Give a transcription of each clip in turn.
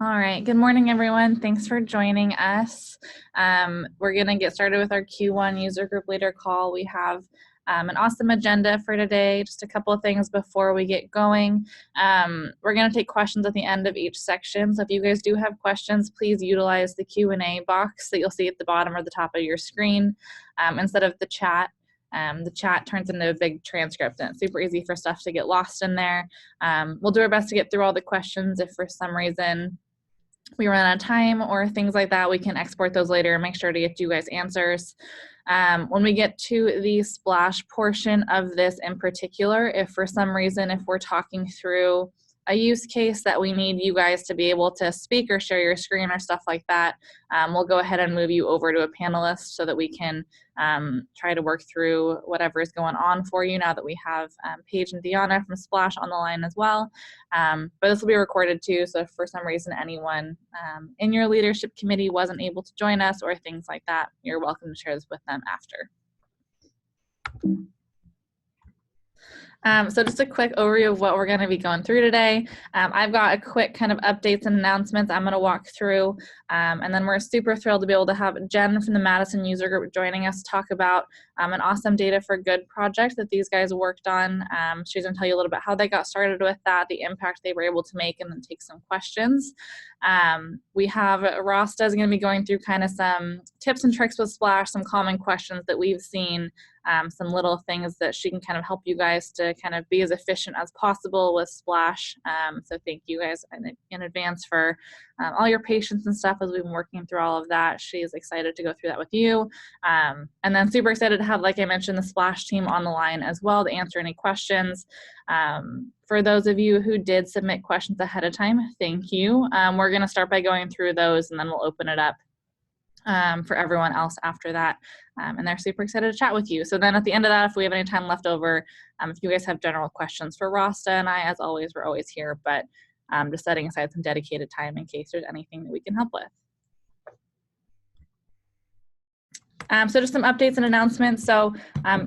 All right, good morning, everyone. Thanks for joining us. We're going to get started with our Q1 user group leader call. We have an awesome agenda for today. Just a couple of things before we get going. We're going to take questions at the end of each section. So if you guys do have questions, please utilize the Q&A box that you'll see at the bottom or the top of your screen instead of the chat. The chat turns into a big transcript and it's super easy for stuff to get lost in there. We'll do our best to get through all the questions. If for some reason we run out of time or things like that, we can export those later and make sure to get you guys answers. When we get to the splash portion of this in particular, if for some reason, if we're talking through a use case that we need you guys to be able to speak or share your screen or stuff like that, we'll go ahead and move you over to a panelist so that we can try to work through whatever is going on for you now that we have Paige and Deanna from Splash on the line as well. But this will be recorded too, so if for some reason anyone in your leadership committee wasn't able to join us or things like that, you're welcome to share this with them after. So just a quick overview of what we're going to be going through today. I've got a quick kind of updates and announcements I'm going to walk through, and then we're super thrilled to be able to have Jen from the Madison user group joining us to talk about an awesome Data for Good project that these guys worked on. She's going to tell you a little bit how they got started with that, the impact they were able to make, and then take some questions. We have Rasta is going to be going through kind of some tips and tricks with Splash, some common questions that we've seen, some little things that she can kind of help you guys to kind of be as efficient as possible with Splash. So thank you guys in advance for all your patience and stuff as we've been working through all of that. She's excited to go through that with you. And then super excited to have, like I mentioned, the Splash team on the line as well to answer any questions. For those of you who did submit questions ahead of time, thank you. We're going to start by going through those and then we'll open it up for everyone else after that, and they're super excited to chat with you. So then at the end of that, if we have any time left over, if you guys have general questions for Rasta and I, as always, we're always here, but just setting aside some dedicated time in case there's anything that we can help with. So just some updates and announcements. So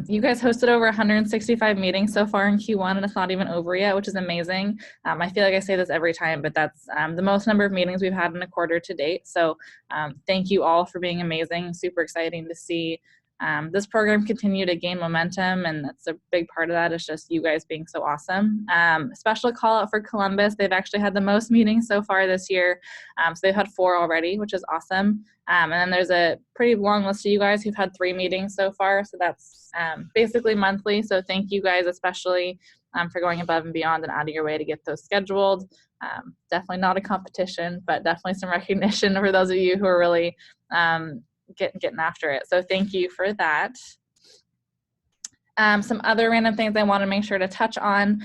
you guys hosted over 165 meetings so far in Q1, and it's not even over yet, which is amazing. I feel like I say this every time, but that's the most number of meetings we've had in a quarter to date. So thank you all for being amazing. Super exciting to see this program continue to gain momentum, and that's a big part of that is just you guys being so awesome. Special call out for Columbus. They've actually had the most meetings so far this year. So they've had 4 already, which is awesome. And then there's a pretty long list of you guys who've had 3 meetings so far. So that's basically monthly. So thank you guys, especially for going above and beyond and out of your way to get those scheduled. Definitely not a competition, but definitely some recognition for those of you who are really getting after it. So thank you for that. Some other random things I want to make sure to touch on.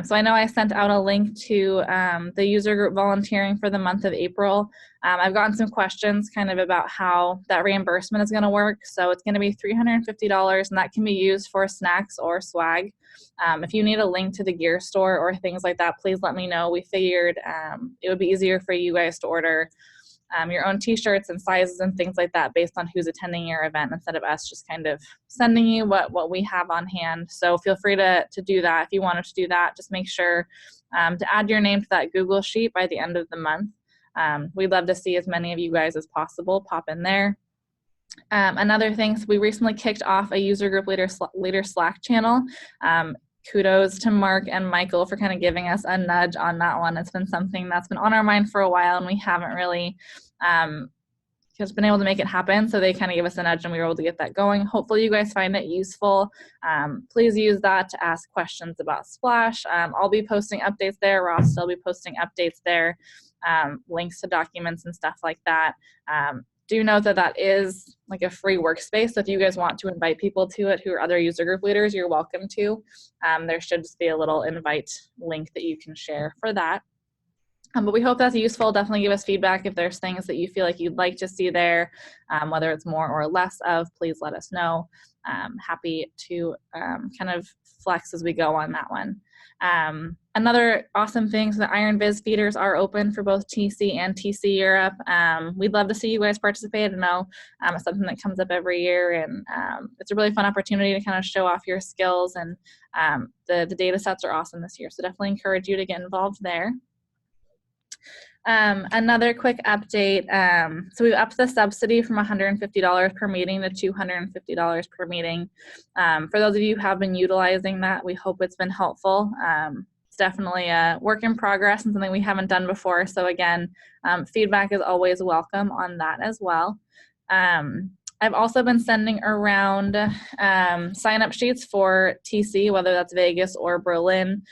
So I know I sent out a link to the user group volunteering for the month of April. I've gotten some questions kind of about how that reimbursement is going to work. So it's going to be $350, and that can be used for snacks or swag. If you need a link to the gear store or things like that, please let me know. We figured it would be easier for you guys to order your own t-shirts and sizes and things like that based on who's attending your event instead of us just kind of sending you what we have on hand. So feel free to do that. If you wanted to do that, just make sure to add your name to that Google sheet by the end of the month. We'd love to see as many of you guys as possible pop in there. Another thing, so we recently kicked off a user group leader Slack channel. Kudos to Mark and Michael for kind of giving us a nudge on that one. It's been something that's been on our mind for a while, and we haven't really just been able to make it happen. So they kind of gave us a nudge, and we were able to get that going. Hopefully you guys find it useful. Please use that to ask questions about Splash. I'll be posting updates there. Ross will be posting updates there, links to documents and stuff like that. Do note that that is like a free workspace. So if you guys want to invite people to it who are other user group leaders, you're welcome to. There should just be a little invite link that you can share for that. But we hope that's useful. Definitely give us feedback if there's things that you feel like you'd like to see there, whether it's more or less of, please let us know. Happy to kind of flex as we go on that one. Another awesome thing, so the Iron Viz feeders are open for both TC and TC Europe. We'd love to see you guys participate. I know it's something that comes up every year, and it's a really fun opportunity to kind of show off your skills, and the data sets are awesome this year, so definitely encourage you to get involved there. Another quick update. So we've upped the subsidy from $150 per meeting to $250 per meeting. For those of you who have been utilizing that, we hope it's been helpful. It's definitely a work in progress and something we haven't done before. So again, feedback is always welcome on that as well. I've also been sending around sign-up sheets for TC, whether that's Vegas or Berlin.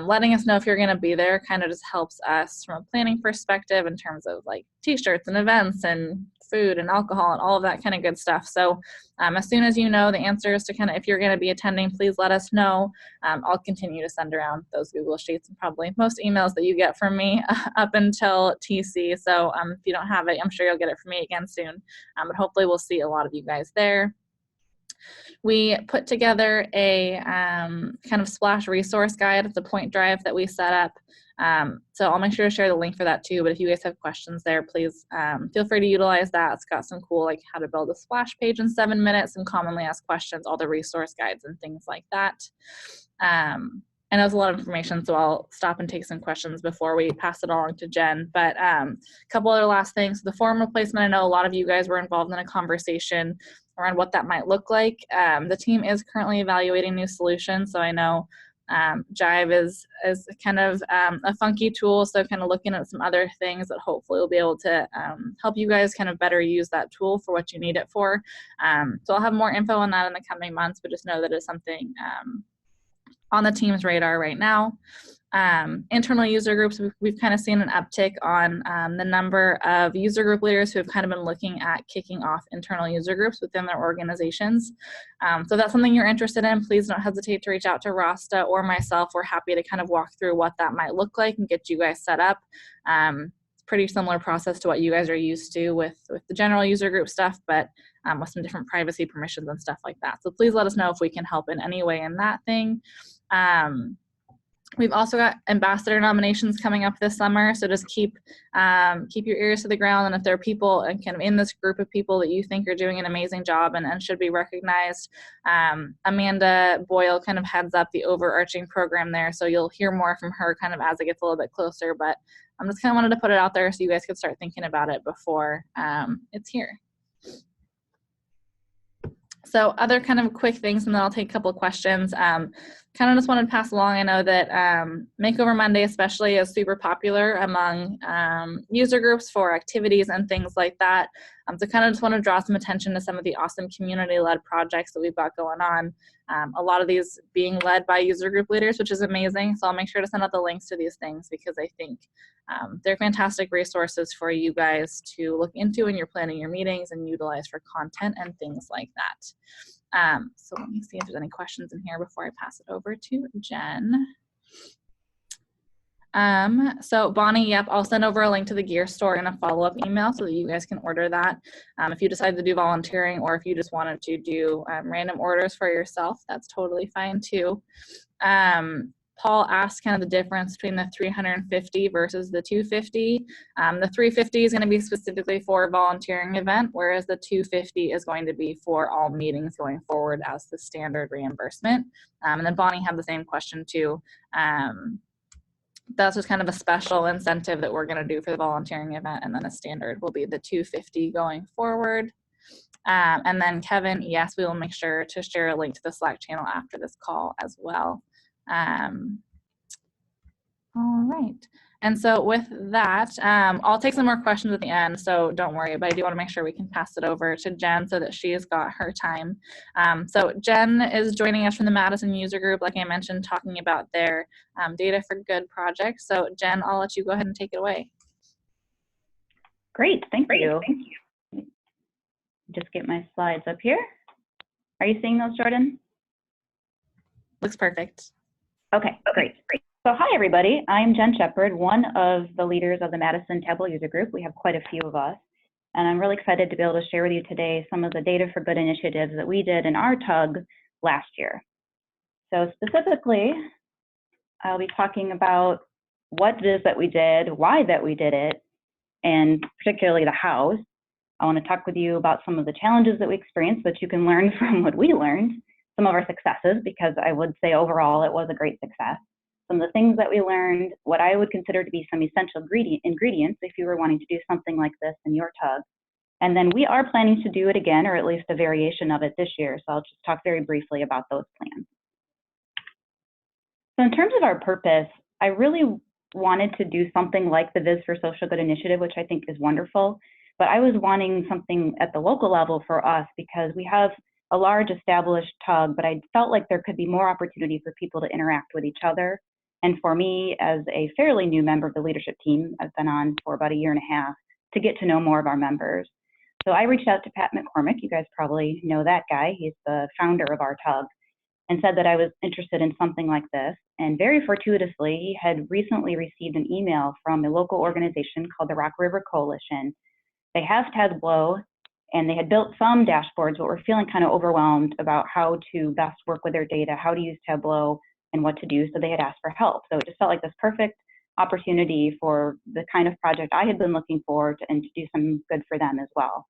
Letting us know if you're going to be there kind of just helps us from a planning perspective in terms of like t-shirts and events and food and alcohol and all of that kind of good stuff. So as soon as you know the answers to kind of if you're going to be attending, please let us know. I'll continue to send around those Google Sheets and probably most emails that you get from me up until TC. So if you don't have it, I'm sure you'll get it from me again soon. But hopefully we'll see a lot of you guys there. We put together a kind of splash resource guide. It's a point drive that we set up. So I'll make sure to share the link for that too. But if you guys have questions there, please feel free to utilize that. It's got some cool, like how to build a splash page in 7 minutes, some commonly asked questions, all the resource guides and things like that. I know it's a lot of information, so I'll stop and take some questions before we pass it along to Jen. But a couple other last things. The form replacement, I know a lot of you guys were involved in a conversation around what that might look like. The team is currently evaluating new solutions, so I know Jive is kind of a funky tool, so kind of looking at some other things that hopefully will be able to help you guys kind of better use that tool for what you need it for. So I'll have more info on that in the coming months, but just know that it's something on the team's radar right now. Internal user groups, we've kind of seen an uptick on the number of user group leaders who have kind of been looking at kicking off internal user groups within their organizations. So if that's something you're interested in, please don't hesitate to reach out to Rasta or myself. We're happy to kind of walk through what that might look like and get you guys set up. It's a pretty similar process to what you guys are used to with the general user group stuff, but with some different privacy permissions and stuff like that. So please let us know if we can help in any way in that thing. We've also got ambassador nominations coming up this summer, so just keep your ears to the ground, and if there are people and kind of in this group of people that you think are doing an amazing job and should be recognized, Amanda Boyle kind of heads up the overarching program there, so you'll hear more from her kind of as it gets a little bit closer, but I'm just kind of wanted to put it out there so you guys could start thinking about it before it's here. So other kind of quick things, and then I'll take a couple of questions. Kind of just wanted to pass along. I know that Makeover Monday especially is super popular among user groups for activities and things like that. So kind of just want to draw some attention to some of the awesome community-led projects that we've got going on. A lot of these being led by user group leaders, which is amazing. So I'll make sure to send out the links to these things because I think they're fantastic resources for you guys to look into when you're planning your meetings and utilize for content and things like that. So let me see if there's any questions in here before I pass it over to Jen. So Bonnie, yep, I'll send over a link to the gear store in a follow-up email so that you guys can order that. If you decide to do volunteering or if you just wanted to do random orders for yourself, that's totally fine too. Paul asked kind of the difference between the 350 versus the 250. The 350 is going to be specifically for a volunteering event, whereas the 250 is going to be for all meetings going forward as the standard reimbursement. And then Bonnie had the same question too. That's just kind of a special incentive that we're going to do for the volunteering event, and then a standard will be the 250 going forward. And then Kevin, yes, we will make sure to share a link to the Slack channel after this call as well. All right. And so with that, I'll take some more questions at the end, so don't worry, but I do want to make sure we can pass it over to Jen so that she's got her time. So Jen is joining us from the Madison User Group, like I mentioned, talking about their Data for Good project. So Jen, I'll let you go ahead and take it away. Great, thank you. Just get my slides up here. Are you seeing those, Jordan? Looks perfect. Okay, great. So hi, everybody. I'm Jen Shepard, one of the leaders of the Madison Tableau User Group. We have quite a few of us, and I'm really excited to be able to share with you today some of the Data for Good initiatives that we did in our TUG last year. So specifically, I'll be talking about what it is that we did, why that we did it, and particularly the hows. I want to talk with you about some of the challenges that we experienced, but you can learn from what we learned, some of our successes, because I would say overall it was a great success. some of the things that we learned, what I would consider to be some essential ingredients if you were wanting to do something like this in your tug. And then we are planning to do it again, or at least a variation of it this year. So I'll just talk very briefly about those plans. So in terms of our purpose, I really wanted to do something like the Viz for Social Good initiative, which I think is wonderful. But I was wanting something at the local level for us because we have a large established tug, but I felt like there could be more opportunity for people to interact with each other. And for me, as a fairly new member of the leadership team, I've been on for about a year and a half, to get to know more of our members. So I reached out to Pat McCormick. You guys probably know that guy. He's the founder of our tug, and said that I was interested in something like this. And very fortuitously, he had recently received an email from a local organization called the Rock River Coalition. They have Tableau, and they had built some dashboards, but were feeling kind of overwhelmed about how to best work with their data, how to use Tableau, and what to do. So they had asked for help. So it just felt like this perfect opportunity for the kind of project I had been looking for and to do some good for them as well.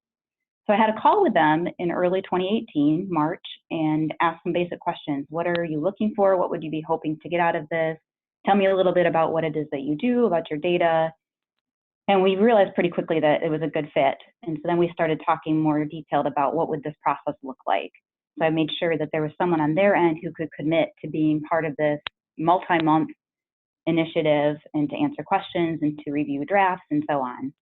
So I had a call with them in early 2018, March, and asked some basic questions. What are you looking for? What would you be hoping to get out of this? Tell me a little bit about what it is that you do, about your data. And we realized pretty quickly that it was a good fit. And so then we started talking more detailed about what would this process look like. So I made sure that there was someone on their end who could commit to being part of this multi-month initiative and to answer questions and to review drafts and so on.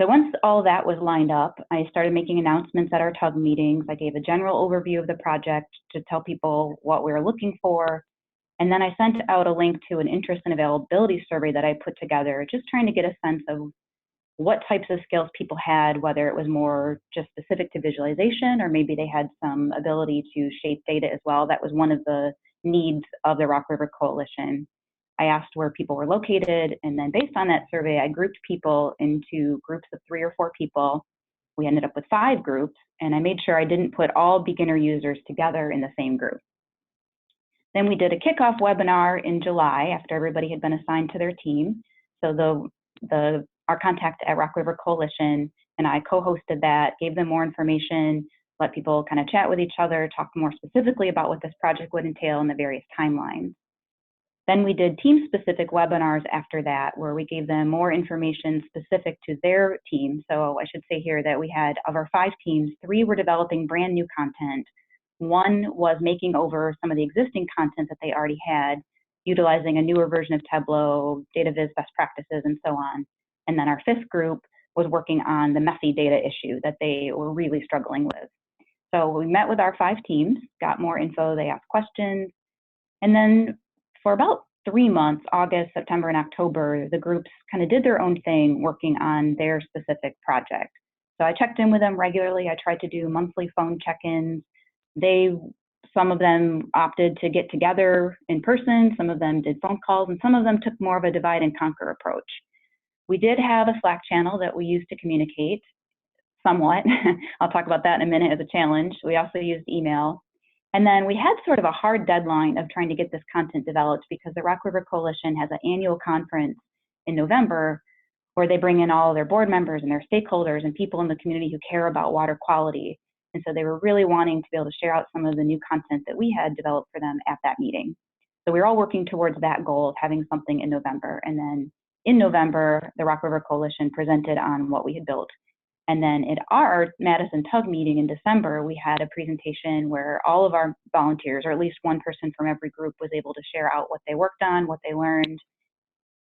So once all that was lined up, I started making announcements at our tug meetings. I gave a general overview of the project to tell people what we were looking for. And then I sent out a link to an interest and availability survey that I put together, just trying to get a sense of what types of skills people had, whether it was more just specific to visualization, or maybe they had some ability to shape data as well. That was one of the needs of the Rock River Coalition. I asked where people were located, and then based on that survey, I grouped people into groups of 3 or 4 people. We ended up with 5 groups, and I made sure I didn't put all beginner users together in the same group. Then we did a kickoff webinar in July after everybody had been assigned to their team. So our contact at Rock River Coalition and I co-hosted that, gave them more information, let people kind of chat with each other, talk more specifically about what this project would entail and the various timelines. Then we did team-specific webinars after that, where we gave them more information specific to their team. So I should say here that we had, of our 5 teams, 3 were developing brand new content. 1 was making over some of the existing content that they already had, utilizing a newer version of Tableau, data viz best practices, and so on. And then our 5th group was working on the messy data issue that they were really struggling with. So we met with our 5 teams, got more info, they asked questions, and then for about 3 months, August, September, and October, the groups kind of did their own thing working on their specific project. So I checked in with them regularly. I tried to do monthly phone check-ins. Some of them opted to get together in person, some of them did phone calls, and some of them took more of a divide and conquer approach. We did have a Slack channel that we used to communicate somewhat. I'll talk about that in a minute as a challenge. We also used email. And then we had sort of a hard deadline of trying to get this content developed because the Rock River Coalition has an annual conference in November where they bring in all their board members and their stakeholders and people in the community who care about water quality. And so they were really wanting to be able to share out some of the new content that we had developed for them at that meeting. So we were all working towards that goal of having something in November. And then in November, the Rock River Coalition presented on what we had built. And then at our Madison Tug meeting in December, we had a presentation where all of our volunteers, or at least one person from every group, was able to share out what they worked on, what they learned,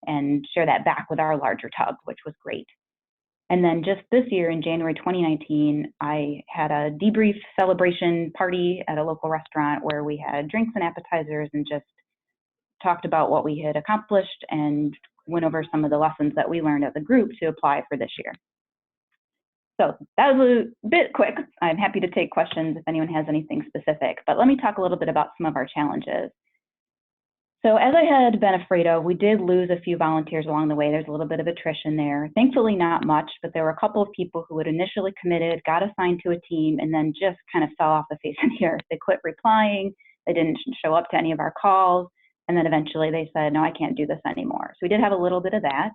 and share that back with our larger tug, which was great. And then just this year in January 2019, I had a debrief celebration party at a local restaurant where we had drinks and appetizers and just talked about what we had accomplished and went over some of the lessons that we learned as a group to apply for this year. So that was a bit quick. I'm happy to take questions if anyone has anything specific, but let me talk a little bit about some of our challenges. So as I had been afraid of, we did lose a few volunteers along the way. There's a little bit of attrition there. Thankfully, not much, but there were a couple of people who had initially committed, got assigned to a team, and then just kind of fell off the face of the earth. They quit replying. They didn't show up to any of our calls. And then eventually they said, no, I can't do this anymore. So we did have a little bit of that.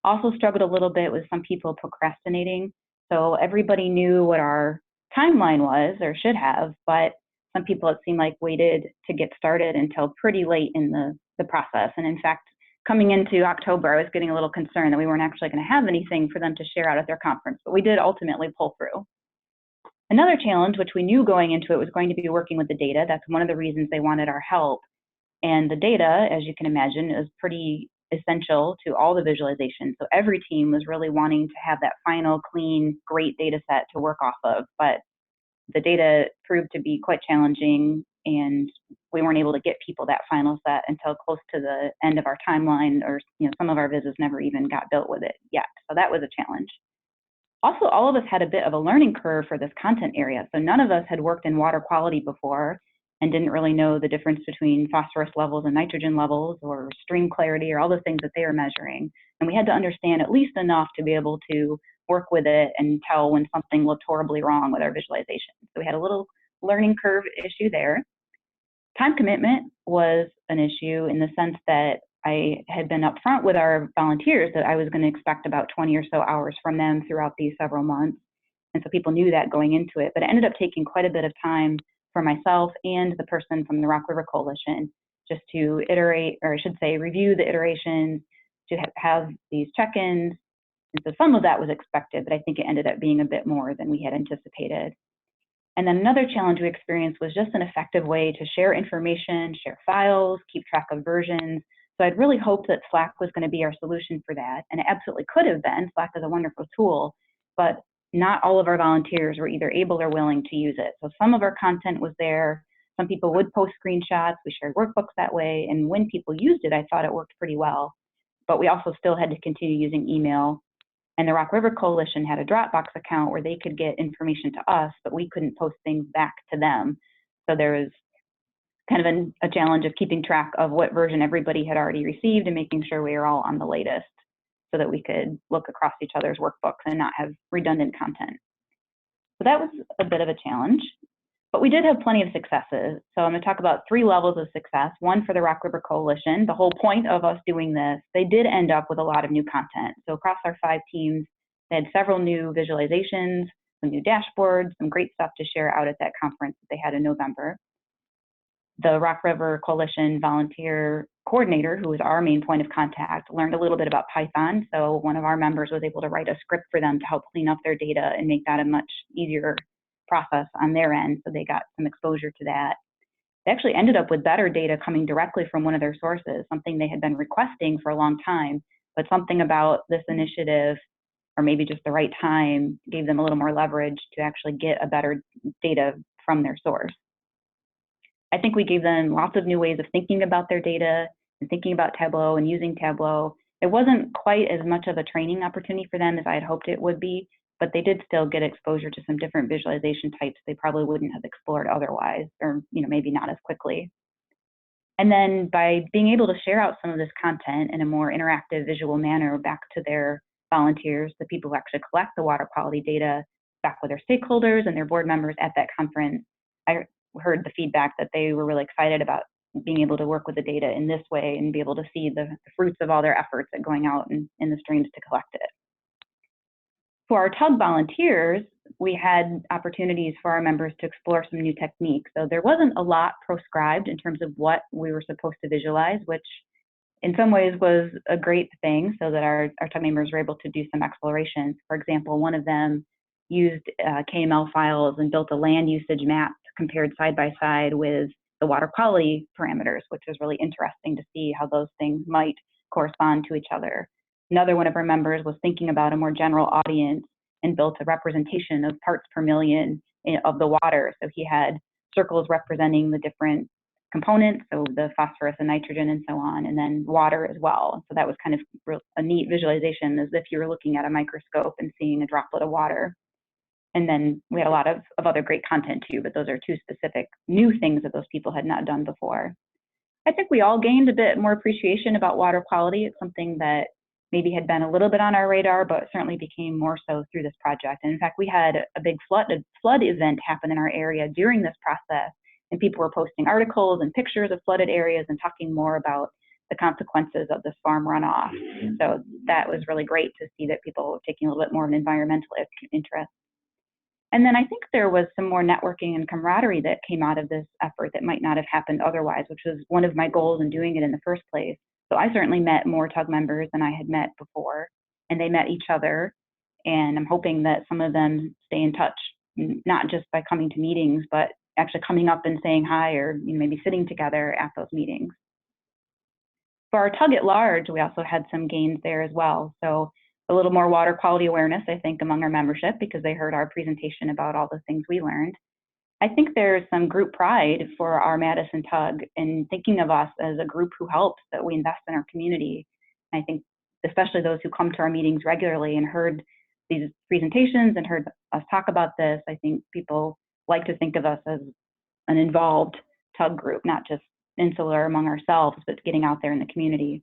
Also struggled a little bit with some people procrastinating. So everybody knew what our timeline was, or should have, but some people, it seemed like, waited to get started until pretty late in the the process. And in fact, coming into October, I was getting a little concerned that we weren't actually going to have anything for them to share out at their conference, but we did ultimately pull through. Another challenge, which we knew going into it, was going to be working with the data. That's one of the reasons they wanted our help. And the data, as you can imagine, is pretty essential to all the visualizations. So every team was really wanting to have that final, clean, great data set to work off of. But the data proved to be quite challenging, and we weren't able to get people that final set until close to the end of our timeline, or some of our vizzes never even got built with it yet. So that was a challenge. Also, all of us had a bit of a learning curve for this content area. So none of us had worked in water quality before and didn't really know the difference between phosphorus levels and nitrogen levels, or stream clarity, or all the things that they are measuring. And we had to understand at least enough to be able to work with it and tell when something looked horribly wrong with our visualization. So we had a little learning curve issue there. Time commitment was an issue in the sense that I had been upfront with our volunteers that I was going to expect about 20 or so hours from them throughout these several months. And so people knew that going into it, but it ended up taking quite a bit of time for myself and the person from the Rock River Coalition just to iterate, or I should say, review the iterations, to have these check-ins. And so some of that was expected, but I think it ended up being a bit more than we had anticipated. And then another challenge we experienced was just an effective way to share information, share files, keep track of versions. So I'd really hoped that Slack was going to be our solution for that, and it absolutely could have been. Slack is a wonderful tool, but not all of our volunteers were either able or willing to use it. So some of our content was there. Some people would post screenshots. We shared workbooks that way, and when people used it, I thought it worked pretty well. But we also still had to continue using email. And the Rock River Coalition had a Dropbox account where they could get information to us, but we couldn't post things back to them. So there was kind of a challenge of keeping track of what version everybody had already received and making sure we were all on the latest so that we could look across each other's workbooks and not have redundant content. So that was a bit of a challenge, but we did have plenty of successes. So I'm going to talk about 3 levels of success. One for the Rock River Coalition. The whole point of us doing this, they did end up with a lot of new content. So across our 5 teams, they had several new visualizations, some new dashboards, some great stuff to share out at that conference that they had in November. The Rock River Coalition volunteer coordinator, who was our main point of contact, learned a little bit about Python. So one of our members was able to write a script for them to help clean up their data and make that a much easier process on their end. So they got some exposure to that. They actually ended up with better data coming directly from one of their sources, something they had been requesting for a long time, but something about this initiative, or maybe just the right time, gave them a little more leverage to actually get a better data from their source. I think we gave them lots of new ways of thinking about their data and thinking about Tableau and using Tableau. It wasn't quite as much of a training opportunity for them as I had hoped it would be, but they did still get exposure to some different visualization types they probably wouldn't have explored otherwise, or maybe not as quickly. And then by being able to share out some of this content in a more interactive visual manner back to their volunteers, the people who actually collect the water quality data, back with their stakeholders and their board members at that conference, I heard the feedback that they were really excited about being able to work with the data in this way and be able to see the fruits of all their efforts at going out in the streams to collect it. For our TUG volunteers, we had opportunities for our members to explore some new techniques. So there wasn't a lot proscribed in terms of what we were supposed to visualize, which in some ways was a great thing, so that our TUG members were able to do some explorations. For example, one of them used KML files and built a land usage map compared side by side with the water quality parameters, which was really interesting to see how those things might correspond to each other. Another one of our members was thinking about a more general audience and built a representation of parts per million of the water. So he had circles representing the different components, so the phosphorus and nitrogen and so on, and then water as well. So that was kind of a neat visualization, as if you were looking at a microscope and seeing a droplet of water. And then we had a lot of other great content too, but those are 2 specific new things that those people had not done before. I think we all gained a bit more appreciation about water quality. It's something that maybe had been a little bit on our radar, but certainly became more so through this project. And in fact, we had a big flood event happen in our area during this process, and people were posting articles and pictures of flooded areas and talking more about the consequences of this farm runoff. So that was really great to see that people were taking a little bit more of an environmental interest. And then I think there was some more networking and camaraderie that came out of this effort that might not have happened otherwise, which was one of my goals in doing it in the first place. So I certainly met more TUG members than I had met before, and they met each other. And I'm hoping that some of them stay in touch, not just by coming to meetings, but actually coming up and saying hi, or maybe sitting together at those meetings. For our TUG at large, we also had some gains there as well. So a little more water quality awareness, I think, among our membership, because they heard our presentation about all the things we learned. I think there's some group pride for our Madison TUG in thinking of us as a group who helps, that we invest in our community. And I think especially those who come to our meetings regularly and heard these presentations and heard us talk about this, I think people like to think of us as an involved TUG group, not just insular among ourselves, but getting out there in the community.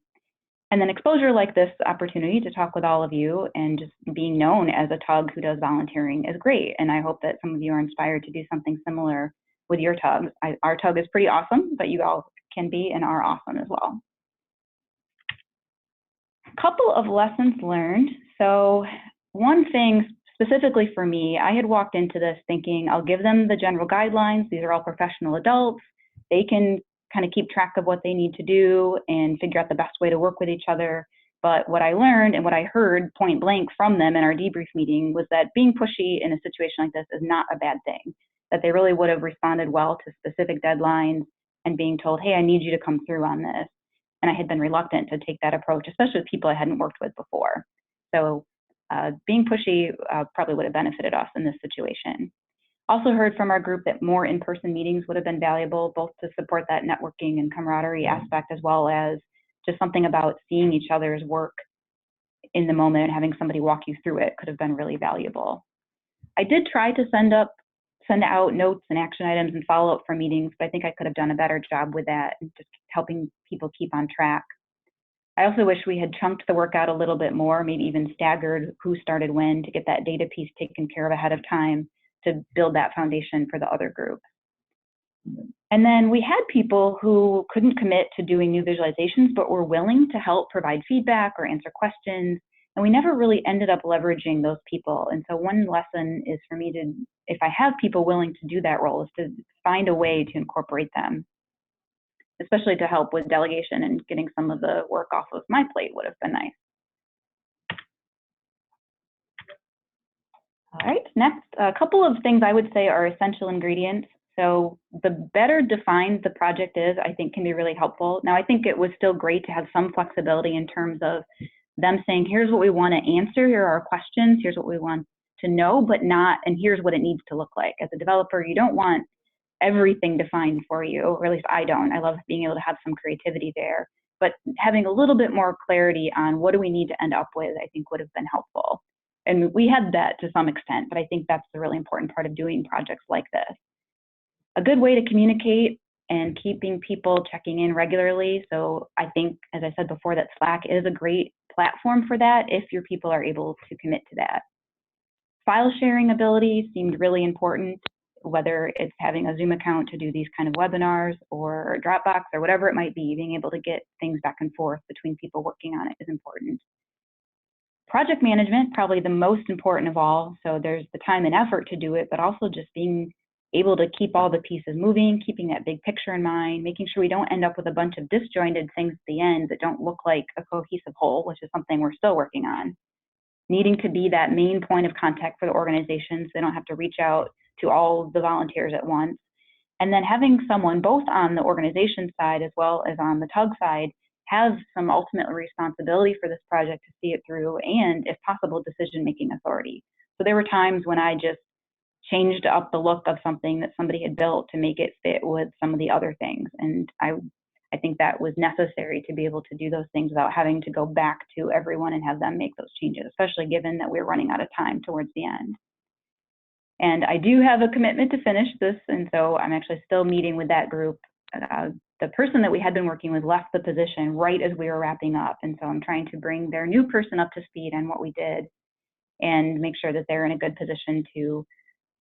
And then exposure like this opportunity to talk with all of you and just being known as a TUG who does volunteering is great. And I hope that some of you are inspired to do something similar with your TUGs. Our TUG is pretty awesome, but you all can be and are awesome as well. A couple of lessons learned. So one thing specifically for me, I had walked into this thinking I'll give them the general guidelines. These are all professional adults. They can kind of keep track of what they need to do and figure out the best way to work with each other. But what I learned and what I heard point blank from them in our debrief meeting was that being pushy in a situation like this is not a bad thing, that they really would have responded well to specific deadlines and being told, hey, I need you to come through on this. And I had been reluctant to take that approach, especially with people I hadn't worked with before. So being pushy probably would have benefited us in this situation. Also heard from our group that more in-person meetings would have been valuable, both to support that networking and camaraderie aspect, as well as just something about seeing each other's work in the moment and having somebody walk you through it could have been really valuable. I did try to send out notes and action items and follow up for meetings, but I think I could have done a better job with that and just helping people keep on track. I also wish we had chunked the work out a little bit more, maybe even staggered who started when to get that data piece taken care of ahead of time to build that foundation for the other group. And then we had people who couldn't commit to doing new visualizations, but were willing to help provide feedback or answer questions. And we never really ended up leveraging those people. And so one lesson is for me to, if I have people willing to do that role, is to find a way to incorporate them, especially to help with delegation and getting some of the work off of my plate would have been nice. All right, next, a couple of things I would say are essential ingredients. So the better defined the project is, I think can be really helpful. Now, I think it was still great to have some flexibility in terms of them saying, here's what we want to answer, here are our questions, here's what we want to know, but not, and here's what it needs to look like. As a developer, you don't want everything defined for you, or at least I don't. I love being able to have some creativity there, but having a little bit more clarity on what do we need to end up with, I think would have been helpful. And we had that to some extent, but I think that's the really important part of doing projects like this. A good way to communicate and keeping people checking in regularly. So I think, as I said before, that Slack is a great platform for that if your people are able to commit to that. File sharing ability seemed really important, whether it's having a Zoom account to do these kind of webinars or Dropbox or whatever it might be, being able to get things back and forth between people working on it is important. Project management, probably the most important of all. So there's the time and effort to do it, but also just being able to keep all the pieces moving, keeping that big picture in mind, making sure we don't end up with a bunch of disjointed things at the end that don't look like a cohesive whole, which is something we're still working on. Needing to be that main point of contact for the organization so they don't have to reach out to all the volunteers at once. And then having someone both on the organization side as well as on the TUG side have some ultimate responsibility for this project to see it through and, if possible, decision-making authority. So there were times when I just changed up the look of something that somebody had built to make it fit with some of the other things. And I think that was necessary to be able to do those things without having to go back to everyone and have them make those changes, especially given that we're running out of time towards the end. And I do have a commitment to finish this, and so I'm actually still meeting with that group. The person that we had been working with left the position right as we were wrapping up, and so I'm trying to bring their new person up to speed on what we did and make sure that they're in a good position to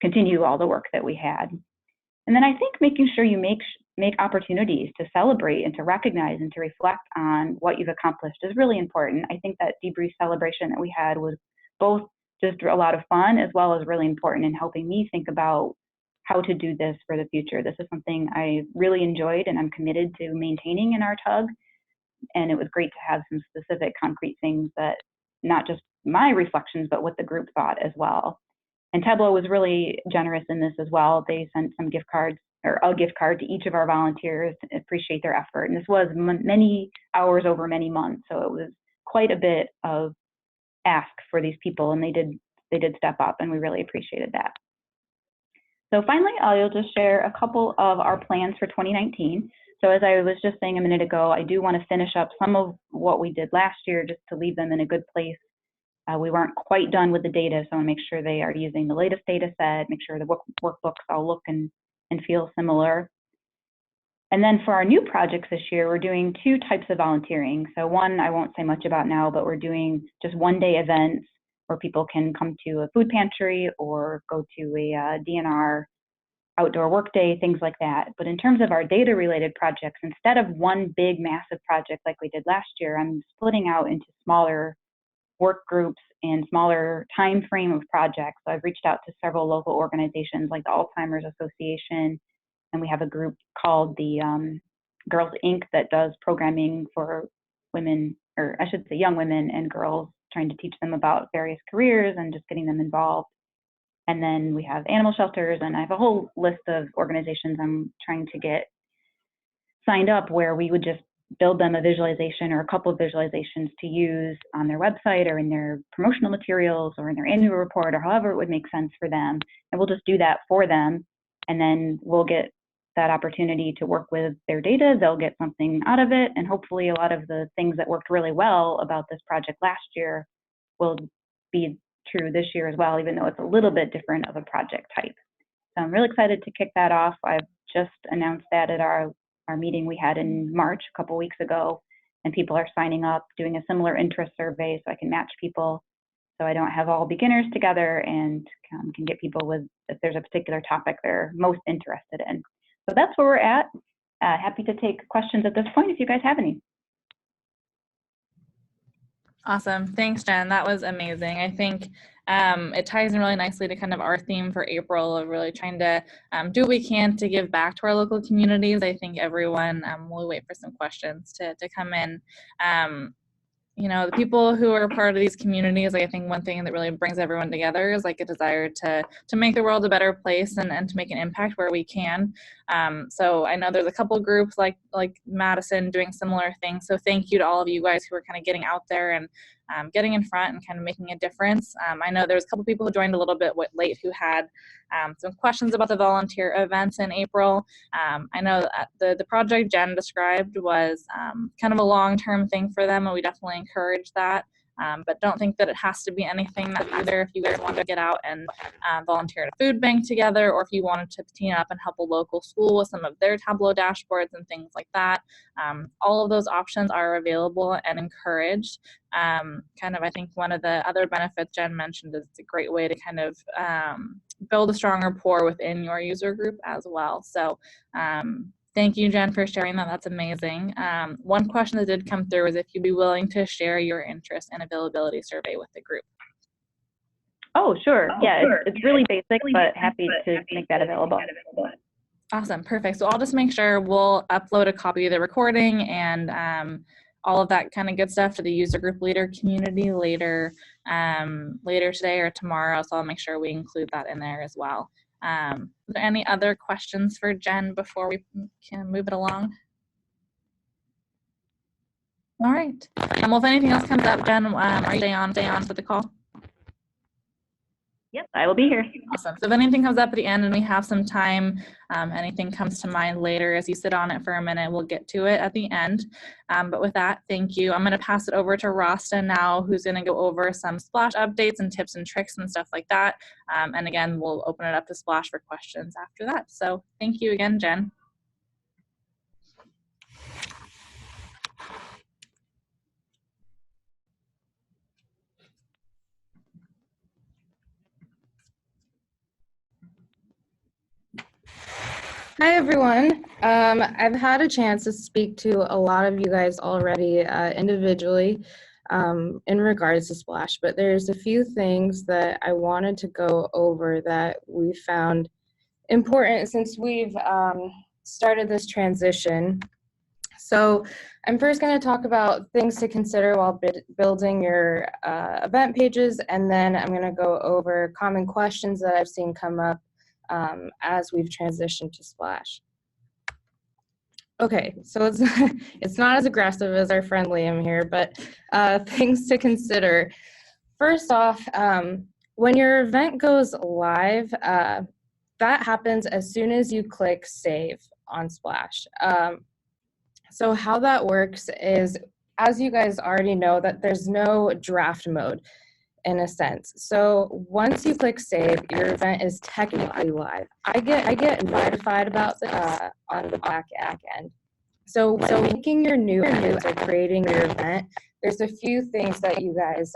continue all the work that we had. And then I think making sure you make opportunities to celebrate and to recognize and to reflect on what you've accomplished is really important. I think that debrief celebration that we had was both just a lot of fun, as well as really important in helping me think about how to do this for the future. This is something I really enjoyed and I'm committed to maintaining in our TUG. And it was great to have some specific concrete things that not just my reflections, but what the group thought as well. And Tableau was really generous in this as well. They sent some gift cards, or a gift card to each of our volunteers to appreciate their effort. And this was many hours over many months. So it was quite a bit of ask for these people, and they did step up, and we really appreciated that. So finally, I'll just share a couple of our plans for 2019. So as I was just saying a minute ago, I do want to finish up some of what we did last year just to leave them in a good place. We weren't quite done with the data, so I want to make sure they are using the latest data set, make sure the workbooks all look and feel similar. And then for our new projects this year, we're doing two types of volunteering. So one I won't say much about now, but we're doing just one-day events where people can come to a food pantry or go to a DNR outdoor work day, things like that. But in terms of our data-related projects, instead of one big massive project like we did last year, I'm splitting out into smaller work groups and smaller time frame of projects. So I've reached out to several local organizations like the Alzheimer's Association, and we have a group called the Girls Inc. that does programming for women, or I should say young women and girls, trying to teach them about various careers and just getting them involved. And then we have animal shelters, and I have a whole list of organizations I'm trying to get signed up where we would just build them a visualization or a couple of visualizations to use on their website or in their promotional materials or in their annual report or however it would make sense for them. And we'll just do that for them. And then we'll get that opportunity to work with their data. They'll get something out of it. And hopefully a lot of the things that worked really well about this project last year will be true this year as well, even though it's a little bit different of a project type. So I'm really excited to kick that off. I've just announced that at our meeting we had in March a couple weeks ago, and people are signing up, doing a similar interest survey so I can match people so I don't have all beginners together and can get people with, if there's a particular topic they're most interested in. So that's where we're at. Happy to take questions at this point if you guys have any. Awesome. Thanks, Jen. That was amazing. I think it ties in really nicely to kind of our theme for April of really trying to do what we can to give back to our local communities. I think everyone will wait for some questions to come in. You know, the people who are part of these communities, like, I think one thing that really brings everyone together is like a desire to make the world a better place and to make an impact where we can. So I know there's a couple groups like Madison doing similar things. So thank you to all of you guys who are kind of getting out there and getting in front and kind of making a difference. I know there's a couple people who joined a little bit late who had some questions about the volunteer events in April. I know that the project Jen described was kind of a long-term thing for them, and we definitely encourage that. But don't think that it has to be anything that either. If you guys want to get out and volunteer at a food bank together, or if you wanted to team up and help a local school with some of their Tableau dashboards and things like that, all of those options are available and encouraged. Kind of, I think one of the other benefits Jen mentioned is it's a great way to kind of build a strong rapport within your user group as well. So thank you, Jen, for sharing that. That's amazing. One question that did come through is if you'd be willing to share your interest and availability survey with the group. Oh, sure. Yeah, it's really basic, but happy to make that available. Awesome. Perfect. So I'll just make sure we'll upload a copy of the recording and all of that kind of good stuff to the user group leader community later today or tomorrow. So I'll make sure we include that in there as well. Are there any other questions for Jen before we can move it along? All right. Well, if anything else comes up, Jen, are you stay on for the call? Yep, I will be here. Awesome. So if anything comes up at the end and we have some time, anything comes to mind later as you sit on it for a minute, we'll get to it at the end. But with that, thank you. I'm going to pass it over to Rasta now, who's going to go over some Splash updates and tips and tricks and stuff like that. And again, we'll open it up to Splash for questions after that. So thank you again, Jen. Hi, everyone. I've had a chance to speak to a lot of you guys already individually. in regards to Splash, but there's a few things that I wanted to go over that we found important since we've started this transition. So I'm first going to talk about things to consider while building your event pages, and then I'm going to go over common questions that I've seen come up as we've transitioned to Splash. Okay, so it's not as aggressive as our friend Liam here, but things to consider. First off, when your event goes live, that happens as soon as you click save on Splash. So how that works is, as you guys already know, that there's no draft mode in a sense. So once you click save, your event is technically live. I get notified about this on the back end. So when making your new edits or creating your event, there's a few things that you guys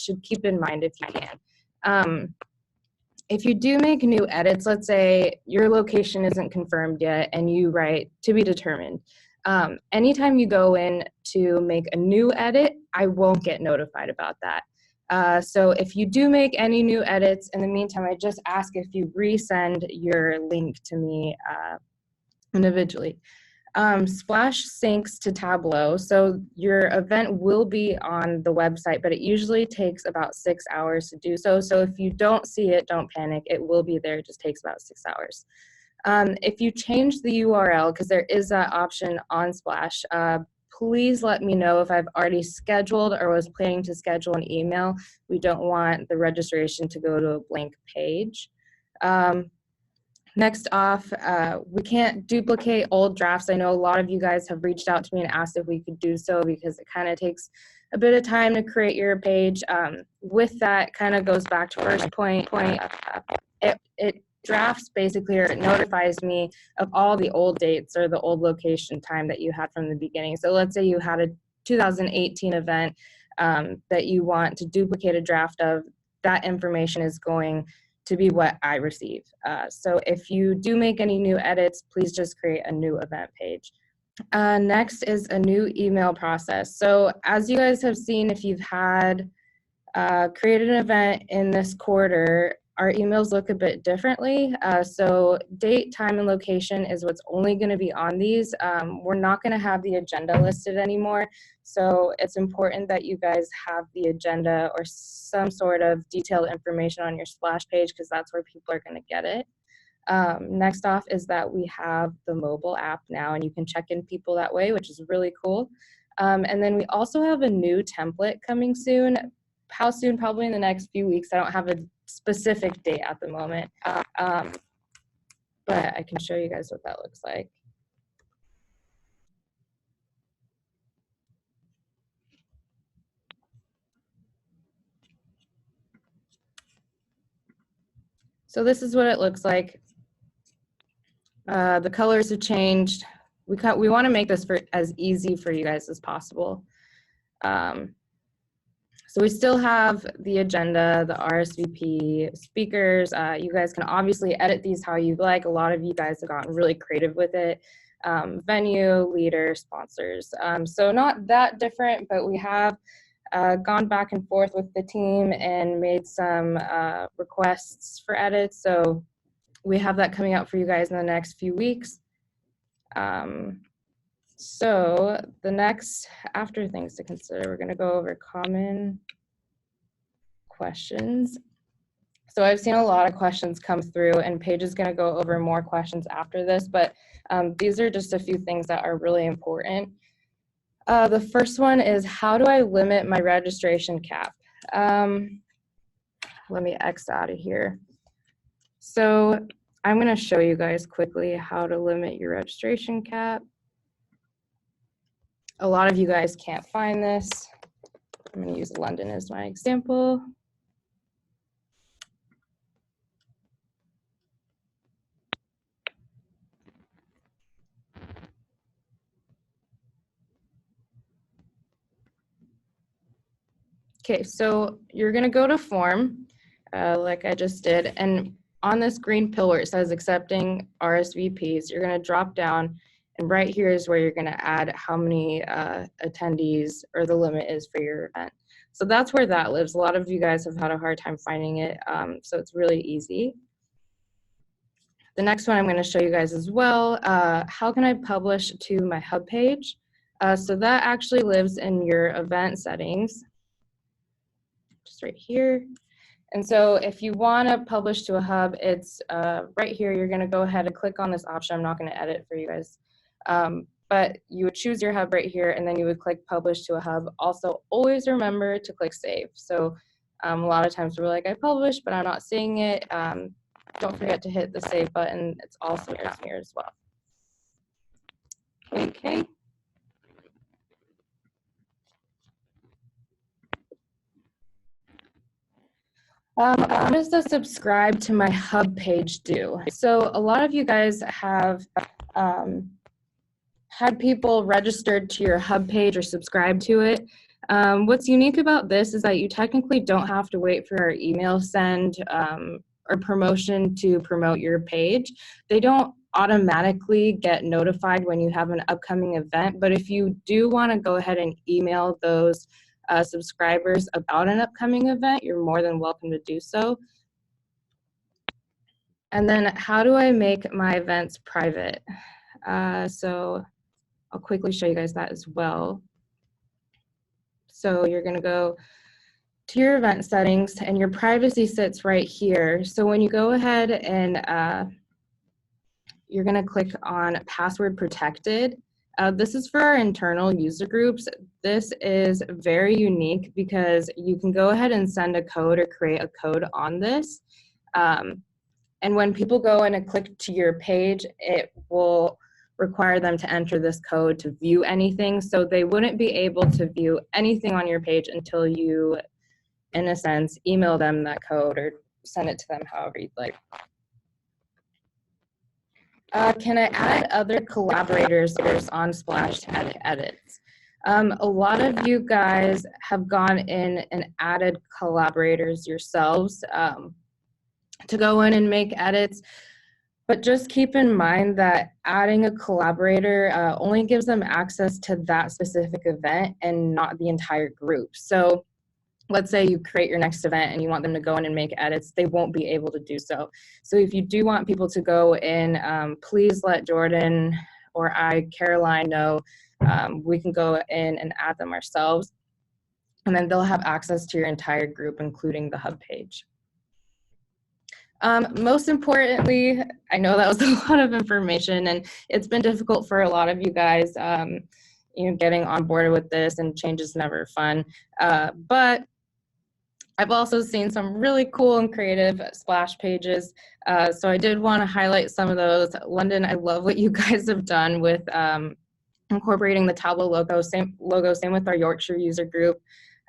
should keep in mind if you can. If you do make new edits, let's say your location isn't confirmed yet and you write to be determined. Anytime you go in to make a new edit, I won't get notified about that. So if you do make any new edits, in the meantime, I just ask if you resend your link to me individually. Splash syncs to Tableau, so your event will be on the website, but it usually takes about 6 hours to do so. So if you don't see it, don't panic. It will be there. It just takes about 6 hours. If you change the URL, because there is that option on Splash, please let me know if I've already scheduled or was planning to schedule an email. We don't want the registration to go to a blank page. Next off, we can't duplicate old drafts. I know a lot of you guys have reached out to me and asked if we could do so because it kind of takes a bit of time to create your page. With that, kind of goes back to first point. It drafts basically, or it notifies me of all the old dates or the old location time that you had from the beginning. So let's say you had a 2018 event that you want to duplicate a draft of. That information is going to be what I receive. So if you do make any new edits, please just create a new event page. Next is a new email process. So as you guys have seen, if you've had created an event in this quarter, our emails look a bit differently. So date, time, and location is what's only going to be on these. We're not going to have the agenda listed anymore. So it's important that you guys have the agenda or some sort of detailed information on your Splash page, because that's where people are going to get it. Next off is that we have the mobile app now, and you can check in people that way, which is really cool. And then we also have a new template coming soon. How soon? Probably in the next few weeks. I don't have a specific date at the moment, but I can show you guys what that looks like. So this is what it looks like. The colors have changed. We want to make this as easy for you guys as possible. So we still have the agenda, the RSVP, speakers. You guys can obviously edit these how you like. A lot of you guys have gotten really creative with it. Venue, leader, sponsors. So not that different, but we have gone back and forth with the team and made some requests for edits. So we have that coming out for you guys in the next few weeks. So the next, after things to consider, we're going to go over common questions. So I've seen a lot of questions come through, and Paige is going to go over more questions after this, but these are just a few things that are really important. The first one is, how do I limit my registration cap? Let me X out of here. So I'm going to show you guys quickly how to limit your registration cap. A lot of you guys can't find this. I'm going to use London as my example. Okay, so you're going to go to form, like I just did, and on this green pill where it says accepting RSVPs, you're going to drop down And right here is where you're going to add how many attendees or the limit is for your event. So that's where that lives. A lot of you guys have had a hard time finding it, so it's really easy. The next one I'm going to show you guys as well. How can I publish to my hub page? So that actually lives in your event settings, just right here. And so if you want to publish to a hub, it's right here. You're going to go ahead and click on this option. I'm not going to edit for you guys. But you would choose your hub right here, and then you would click publish to a hub. Also, always remember to click save. So a lot of times we're like, I published, but I'm not seeing it. Don't forget to hit the save button. It's also down here as well. Okay. What does the subscribe to my hub page do? So a lot of you guys have had people registered to your hub page or subscribe to it. What's unique about this is that you technically don't have to wait for our email send or promotion to promote your page. They don't automatically get notified when you have an upcoming event, but if you do want to go ahead and email those subscribers about an upcoming event, you're more than welcome to do so. And then how do I make my events private? So I'll quickly show you guys that as well. So you're going to go to your event settings, and your privacy sits right here. So when you go ahead and you're going to click on password protected. This is for our internal user groups. This is very unique because you can go ahead and send a code or create a code on this. And when people go in and click to your page, it will require them to enter this code to view anything. So they wouldn't be able to view anything on your page until you, in a sense, email them that code or send it to them however you'd like. Can I add other collaborators on Splash to add edits? A lot of you guys have gone in and added collaborators yourselves to go in and make edits, but just keep in mind that adding a collaborator only gives them access to that specific event and not the entire group. So let's say you create your next event and you want them to go in and make edits, they won't be able to do so. So if you do want people to go in, please let Jordan or Caroline, know. We can go in and add them ourselves, and then they'll have access to your entire group, including the hub page. Most importantly, I know that was a lot of information, and it's been difficult for a lot of you guys, getting on board with this, and change is never fun. But I've also seen some really cool and creative Splash pages. So I did want to highlight some of those. London, I love what you guys have done with incorporating the Tableau logo. Same with our Yorkshire user group,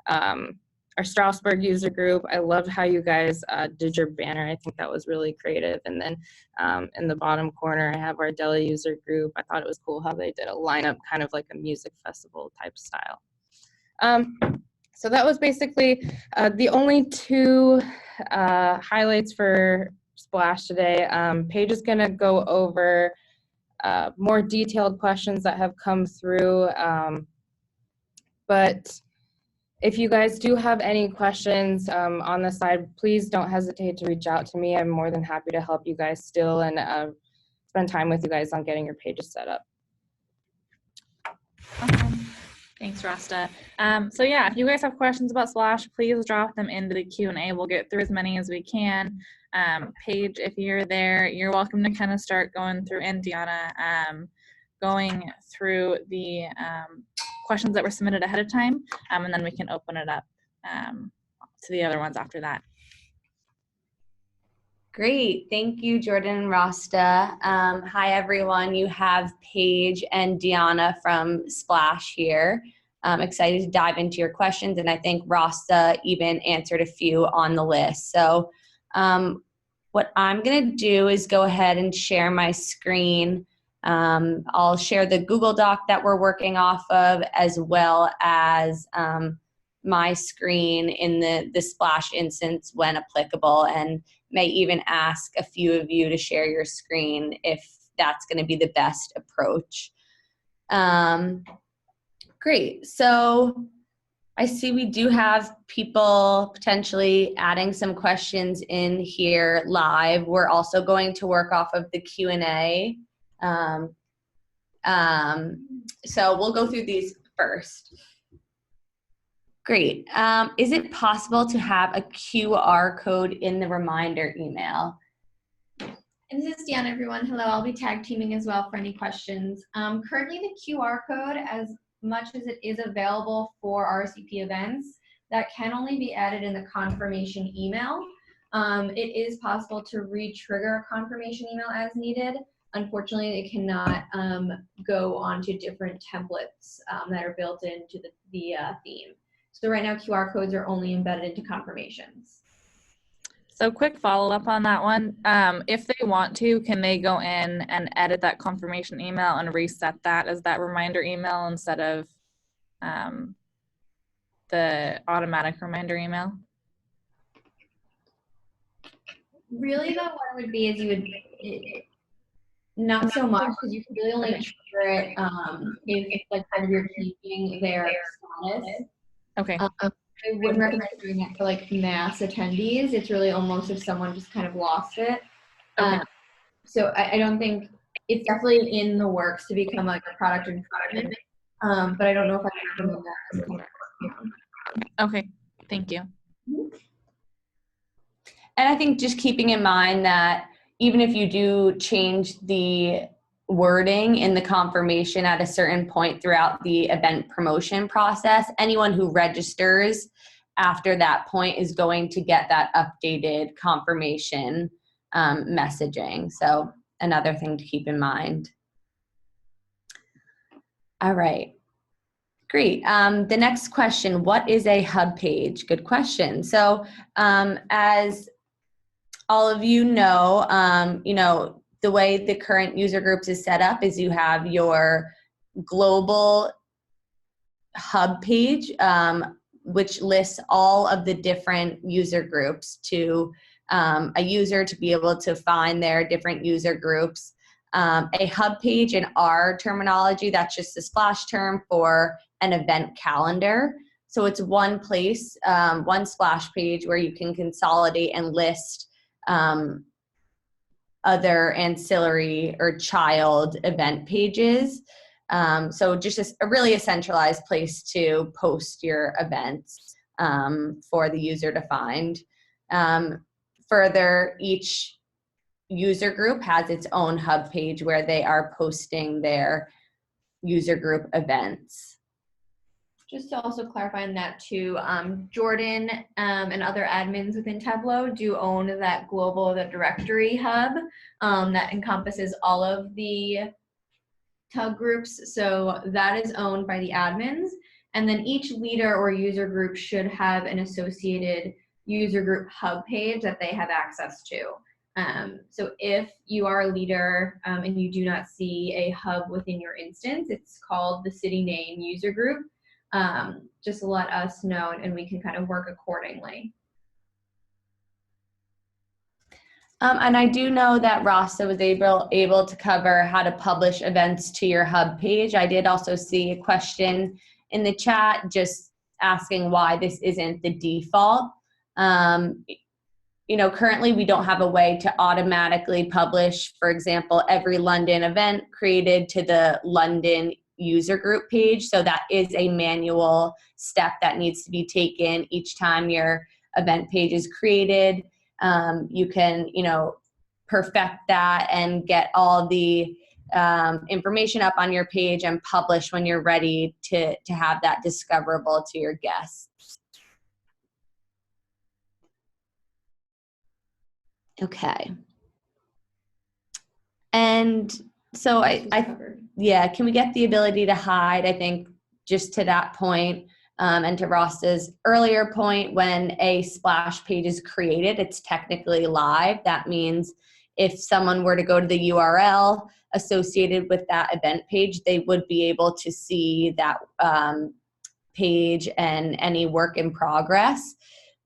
our Strasbourg user group. I loved how you guys did your banner. I think that was really creative. And then in the bottom corner, I have our Delhi user group. I thought it was cool how they did a lineup, kind of like a music festival type style. So that was basically the only two highlights for Splash today. Paige is going to go over more detailed questions that have come through. But if you guys do have any questions on the side, please don't hesitate to reach out to me. I'm more than happy to help you guys still and spend time with you guys on getting your pages set up. Awesome. Thanks, Rasta. So yeah, if you guys have questions about Splash, please drop them into the Q&A. We'll get through as many as we can. Paige, if you're there, you're welcome to kind of start going through, and Deanna, going through the questions that were submitted ahead of time, and then we can open it up to the other ones after that. Great, thank you, Jordan and Rasta. Hi, everyone. You have Paige and Deanna from Splash here. I'm excited to dive into your questions, and I think Rasta even answered a few on the list. So what I'm going to do is go ahead and share my screen. I'll share the Google Doc that we're working off of, as well as my screen in the Splash instance when applicable, and may even ask a few of you to share your screen if that's going to be the best approach. Great. So I see we do have people potentially adding some questions in here live. We're also going to work off of the Q&A. So we'll go through these first. Great. Is it possible to have a QR code in the reminder email? And this is Deanna, everyone. Hello, I'll be tag teaming as well for any questions. Currently the QR code, as much as it is available for RSVP events, that can only be added in the confirmation email. It is possible to re-trigger a confirmation email as needed. Unfortunately, it cannot go onto different templates that are built into the theme. So right now, QR codes are only embedded into confirmations. So quick follow-up on that one. If they want to, can they go in and edit that confirmation email and reset that as that reminder email instead of the automatic reminder email? Really, though, what it would be is you would, not so much, because you can really only trigger it if like part of your keeping their status. Okay. I wouldn't recommend doing that for like mass attendees. It's really almost if someone just kind of lost it. Okay. So I don't think it's definitely in the works to become like a product improvement. But I don't know if I can recommend that. Okay. Thank you. And I think just keeping in mind that even if you do change the wording in the confirmation at a certain point throughout the event promotion process, anyone who registers after that point is going to get that updated confirmation messaging. So another thing to keep in mind. All right. Great. The next question, what is a hub page? Good question. So as all of you know, the way the current user groups is set up is you have your global hub page, which lists all of the different user groups to a user to be able to find their different user groups. A hub page in our terminology, that's just a splash term for an event calendar. So it's one place, one splash page where you can consolidate and list other ancillary or child event pages. So just really a centralized place to post your events for the user to find. Further, each user group has its own hub page where they are posting their user group events. Just to also clarify on that too, Jordan and other admins within Tableau do own that global, the directory hub that encompasses all of the tug groups. So that is owned by the admins. And then each leader or user group should have an associated user group hub page that they have access to. So if you are a leader and you do not see a hub within your instance, it's called the city name user group. Just let us know and we can kind of work accordingly. And I do know that Rasta was able to cover how to publish events to your hub page. I did also see a question in the chat just asking why this isn't the default. Currently we don't have a way to automatically publish, for example, every London event created to the London user group page. So that is a manual step that needs to be taken each time your event page is created. You can, perfect that and get all the information up on your page and publish when you're ready to have that discoverable to your guests. Okay. And so can we get the ability to hide? I think just to that point, and to Ross's earlier point, when a splash page is created, it's technically live. That means if someone were to go to the URL associated with that event page, they would be able to see that page and any work in progress.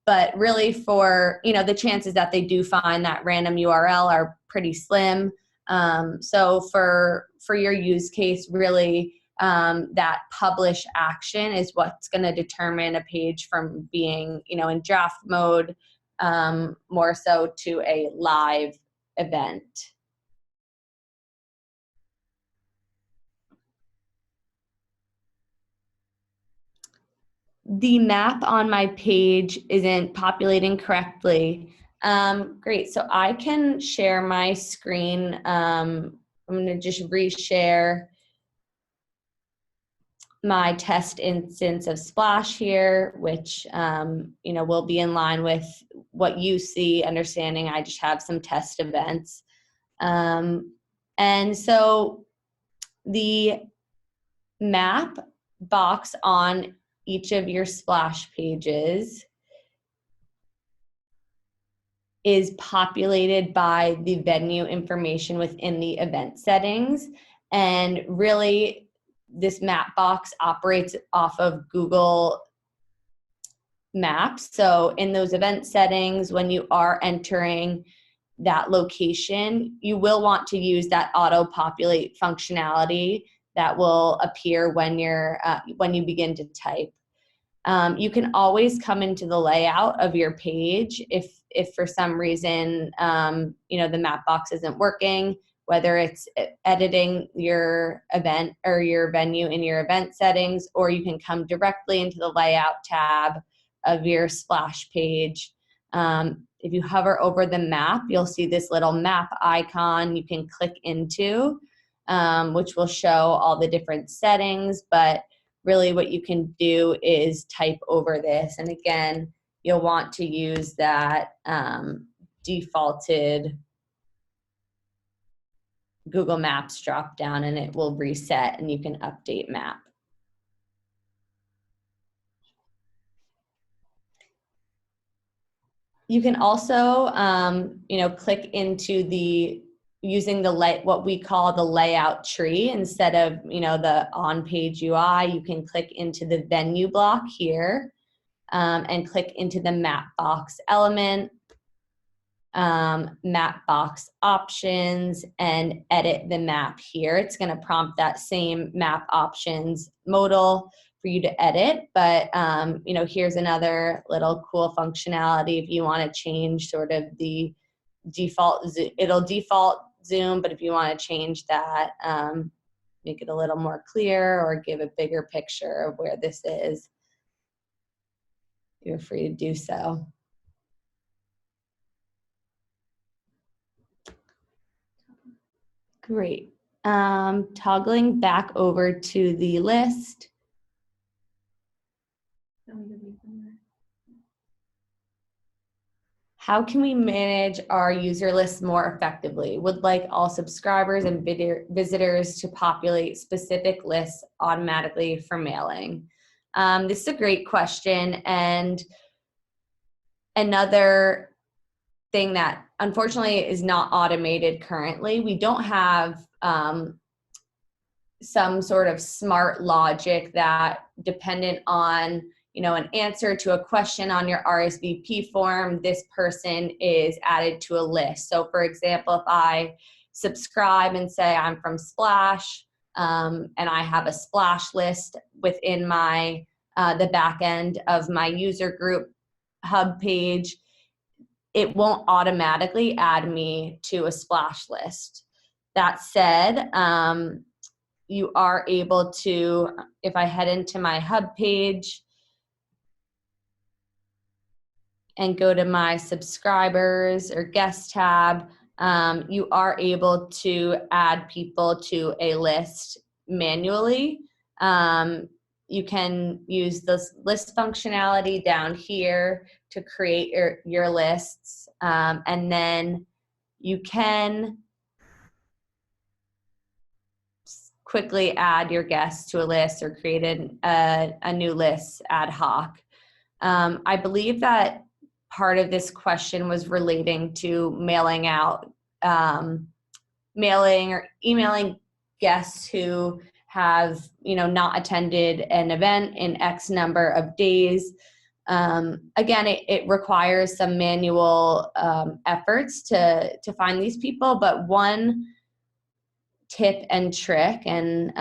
But really for, the chances that they do find that random URL are pretty slim. So for your use case, really that publish action is what's going to determine a page from being, in draft mode, more so to a live event. The map on my page isn't populating correctly. Great, so I can share my screen. I'm gonna just reshare my test instance of Splash here, which will be in line with what you see, understanding I just have some test events. And so the map box on each of your Splash pages is populated by the venue information within the event settings. And really, this map box operates off of Google Maps. So in those event settings, when you are entering that location, you will want to use that auto populate functionality that will appear when you begin to type. You can always come into the layout of your page if for some reason the map box isn't working, whether it's editing your event or your venue in your event settings, or you can come directly into the layout tab of your Splash page. If you hover over the map, you'll see this little map icon you can click into, which will show all the different settings, but really what you can do is type over this. And again, you'll want to use that defaulted Google Maps drop down, and it will reset and you can update map. You can also, click into using what we call the layout tree instead of, the on-page UI. You can click into the venue block here and click into the map box element, map box options, and edit the map here. It's going to prompt that same map options modal for you to edit, but here's another little cool functionality if you want to change sort of the default. It'll default zoom, but if you want to change that, make it a little more clear or give a bigger picture of where this is, you're free to do so. Great. Toggling back over to the list. How can we manage our user list more effectively? Would like all subscribers and visitors to populate specific lists automatically for mailing? This is a great question, and another thing that unfortunately is not automated currently. We don't have some sort of smart logic that dependent on an answer to a question on your RSVP form, this person is added to a list. So for example, if I subscribe and say I'm from Splash, and I have a Splash list within my the back end of my user group hub page, it won't automatically add me to a Splash list. That said, you are able to, if I head into my hub page and go to my subscribers or guest tab, you are able to add people to a list manually. You can use this list functionality down here to create your lists, and then you can quickly add your guests to a list or create a new list ad hoc. I believe that part of this question was relating to mailing out, mailing or emailing guests who have not attended an event in X number of days. Again, it requires some manual efforts to find these people, but one tip and trick and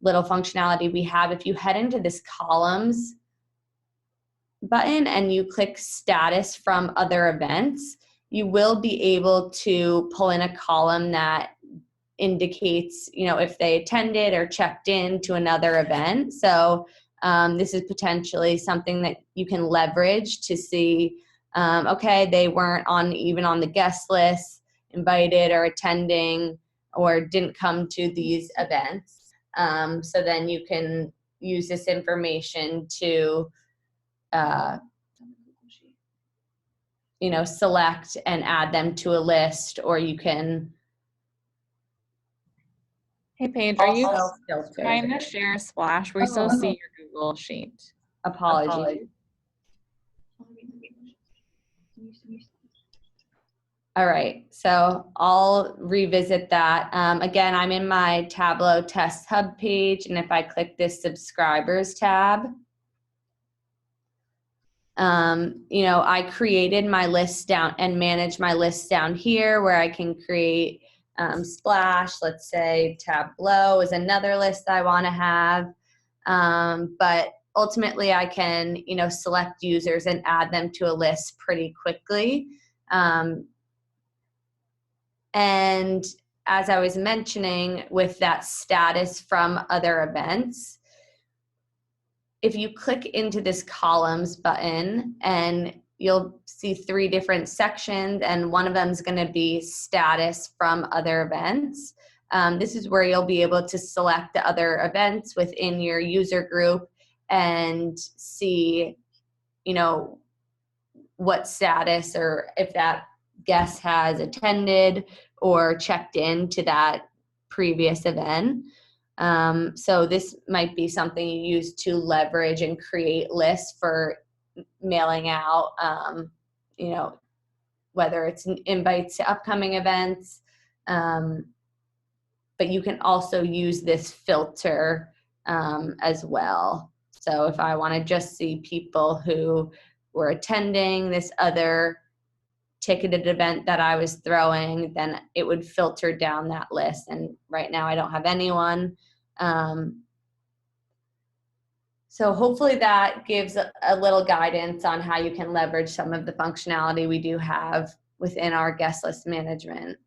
little functionality we have. If you head into this columns button and you click status from other events, you will be able to pull in a column that indicates, you know, if they attended or checked in to another event. So this is potentially something that you can leverage to see, okay, they weren't even on the guest list, invited or attending, or didn't come to these events. So then you can use this information to, you know, select and add them to a list, or you can Hey Paige, are you also filter. trying to share Splash? We still see your Google Sheet. Apologies. All right, so I'll revisit that. Again, I'm in my Tableau Test Hub page, and if I click this subscribers tab, you know, I created my list down and manage my list down here where I can create Splash. Let's say Tableau is another list I want to have, but ultimately I can, you know, select users and add them to a list pretty quickly. And as I was mentioning with that status from other events, if you click into this columns button, and you'll see 3 different sections, and one of them is going to be status from other events. This is where you'll be able to select the other events within your user group and see, you know, what status, or if that guest has attended or checked in to that previous event. So this might be something you use to leverage and create lists for mailing out, you know, whether it's invites to upcoming events, but you can also use this filter as well. So if I want to just see people who were attending this other ticketed event that I was throwing, then it would filter down that list. And right now I don't have anyone. So hopefully that gives a little guidance on how you can leverage some of the functionality we do have within our guest list management.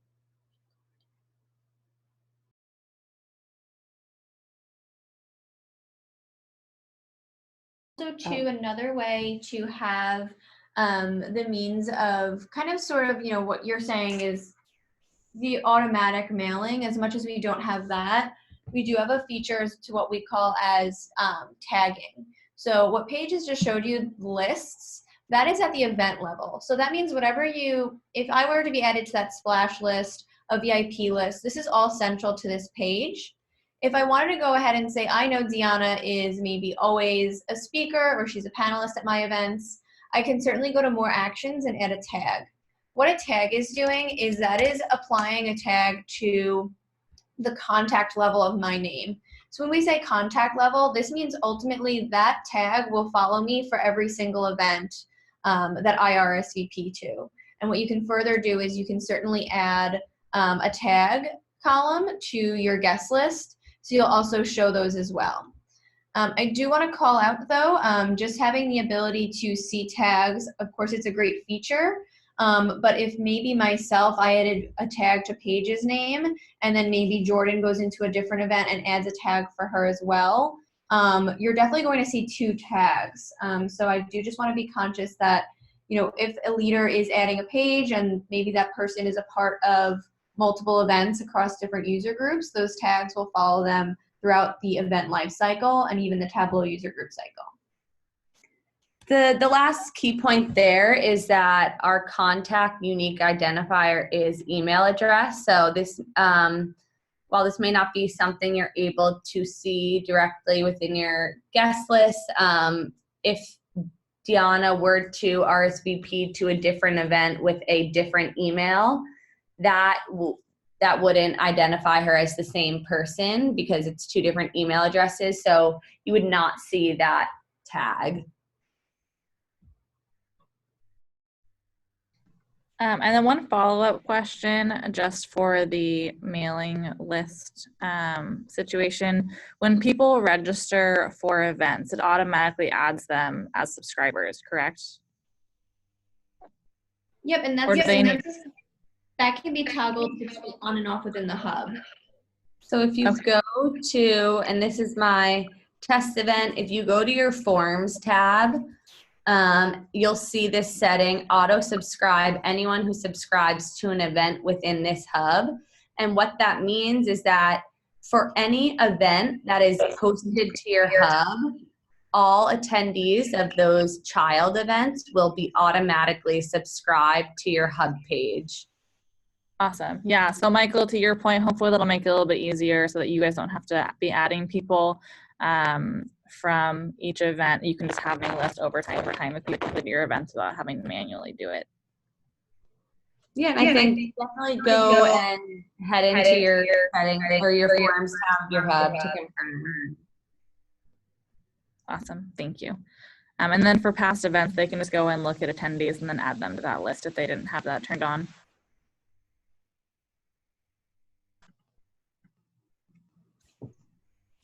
Also, too, another way to have the means of kind of sort of, you know, what you're saying is the automatic mailing. As much as we don't have that, we do have a feature to what we call as tagging. So what Paige has just showed you, lists, that is at the event level. So that means whatever if I were to be added to that splash list, a VIP list, this is all central to this page. If I wanted to go ahead and say, I know Deanna is maybe always a speaker, or she's a panelist at my events, I can certainly go to more actions and add a tag. What a tag is doing is that is applying a tag to the contact level of my name. So when we say contact level, this means ultimately that tag will follow me for every single event that I RSVP to. And what you can further do is you can certainly add a tag column to your guest list, so you'll also show those as well. I do want to call out though, just having the ability to see tags, of course it's a great feature, but if maybe myself, I added a tag to Paige's name, and then maybe Jordan goes into a different event and adds a tag for her as well, you're definitely going to see 2 tags. So I do just want to be conscious that, you know, if a leader is adding a page and maybe that person is a part of multiple events across different user groups, those tags will follow them throughout the event life cycle and even the Tableau user group cycle. The last key point there is that our contact unique identifier is email address. So this, while this may not be something you're able to see directly within your guest list, if Deanna were to RSVP to a different event with a different email, that wouldn't identify her as the same person because it's 2 different email addresses. So you would not see that tag. And then one follow-up question just for the mailing list situation. When people register for events, it automatically adds them as subscribers, correct? Yep, and Or do they need? that can be toggled on and off within the hub. So if you Okay. go to, and this is my test event, if you go to your forms tab, you'll see this setting, auto subscribe, anyone who subscribes to an event within this hub. And what that means is that for any event that is posted to your hub, all attendees of those child events will be automatically subscribed to your hub page. Awesome. Yeah. So Michael, to your point, hopefully that'll make it a little bit easier so that you guys don't have to be adding people from each event. You can just have a list over time of people to your events without having to manually do it. Yeah, and I think definitely go and head into your settings or your forms tab of your hub to confirm. Awesome. Thank you. And then for past events, they can just go and look at attendees and then add them to that list if they didn't have that turned on.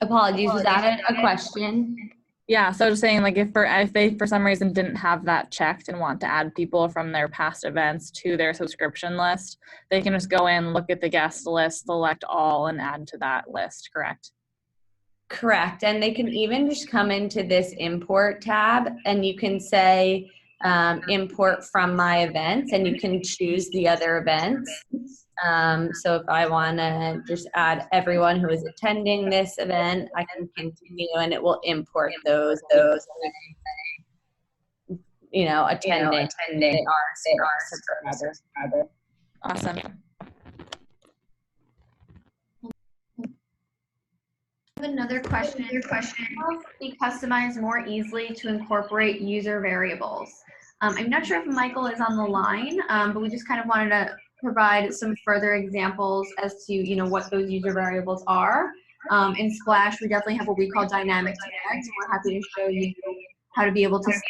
Apologies, was that a question? Yeah, so just saying, like, if they for some reason didn't have that checked and want to add people from their past events to their subscription list, they can just go in, look at the guest list, select all, and add to that list, correct? Correct, and they can even just come into this import tab and you can say import from my events and you can choose the other events. So if I want to just add everyone who is attending this event, I can continue and it will import those attending. They are subscribers. Awesome. I have another question. How can be customized more easily to incorporate user variables? I'm not sure if Michael is on the line, but we just kind of wanted to provide some further examples as to what those user variables are. In Splash, we definitely have what we call dynamic tags. We're happy to show you how to be able to see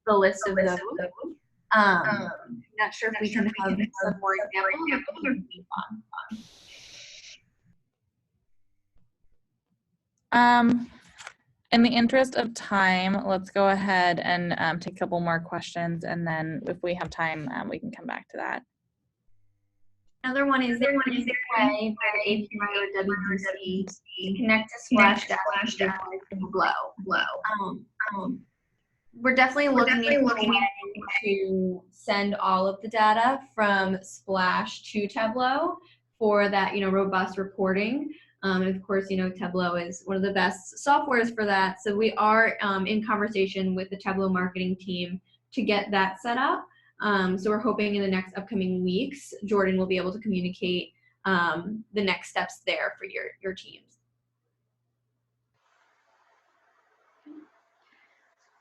the list of those. Not sure if we can have some more examples. In the interest of time, let's go ahead and take a couple more questions, and then if we have time, we can come back to that. Another one is there an easy way for the API or WDC to connect to Splash Tableau? We're definitely looking into a way to send all of the data from Splash to Tableau for that robust reporting. And of course, Tableau is one of the best softwares for that. So we are in conversation with the Tableau marketing team to get that set up. So we're hoping in the next upcoming weeks, Jordan will be able to communicate the next steps there for your teams.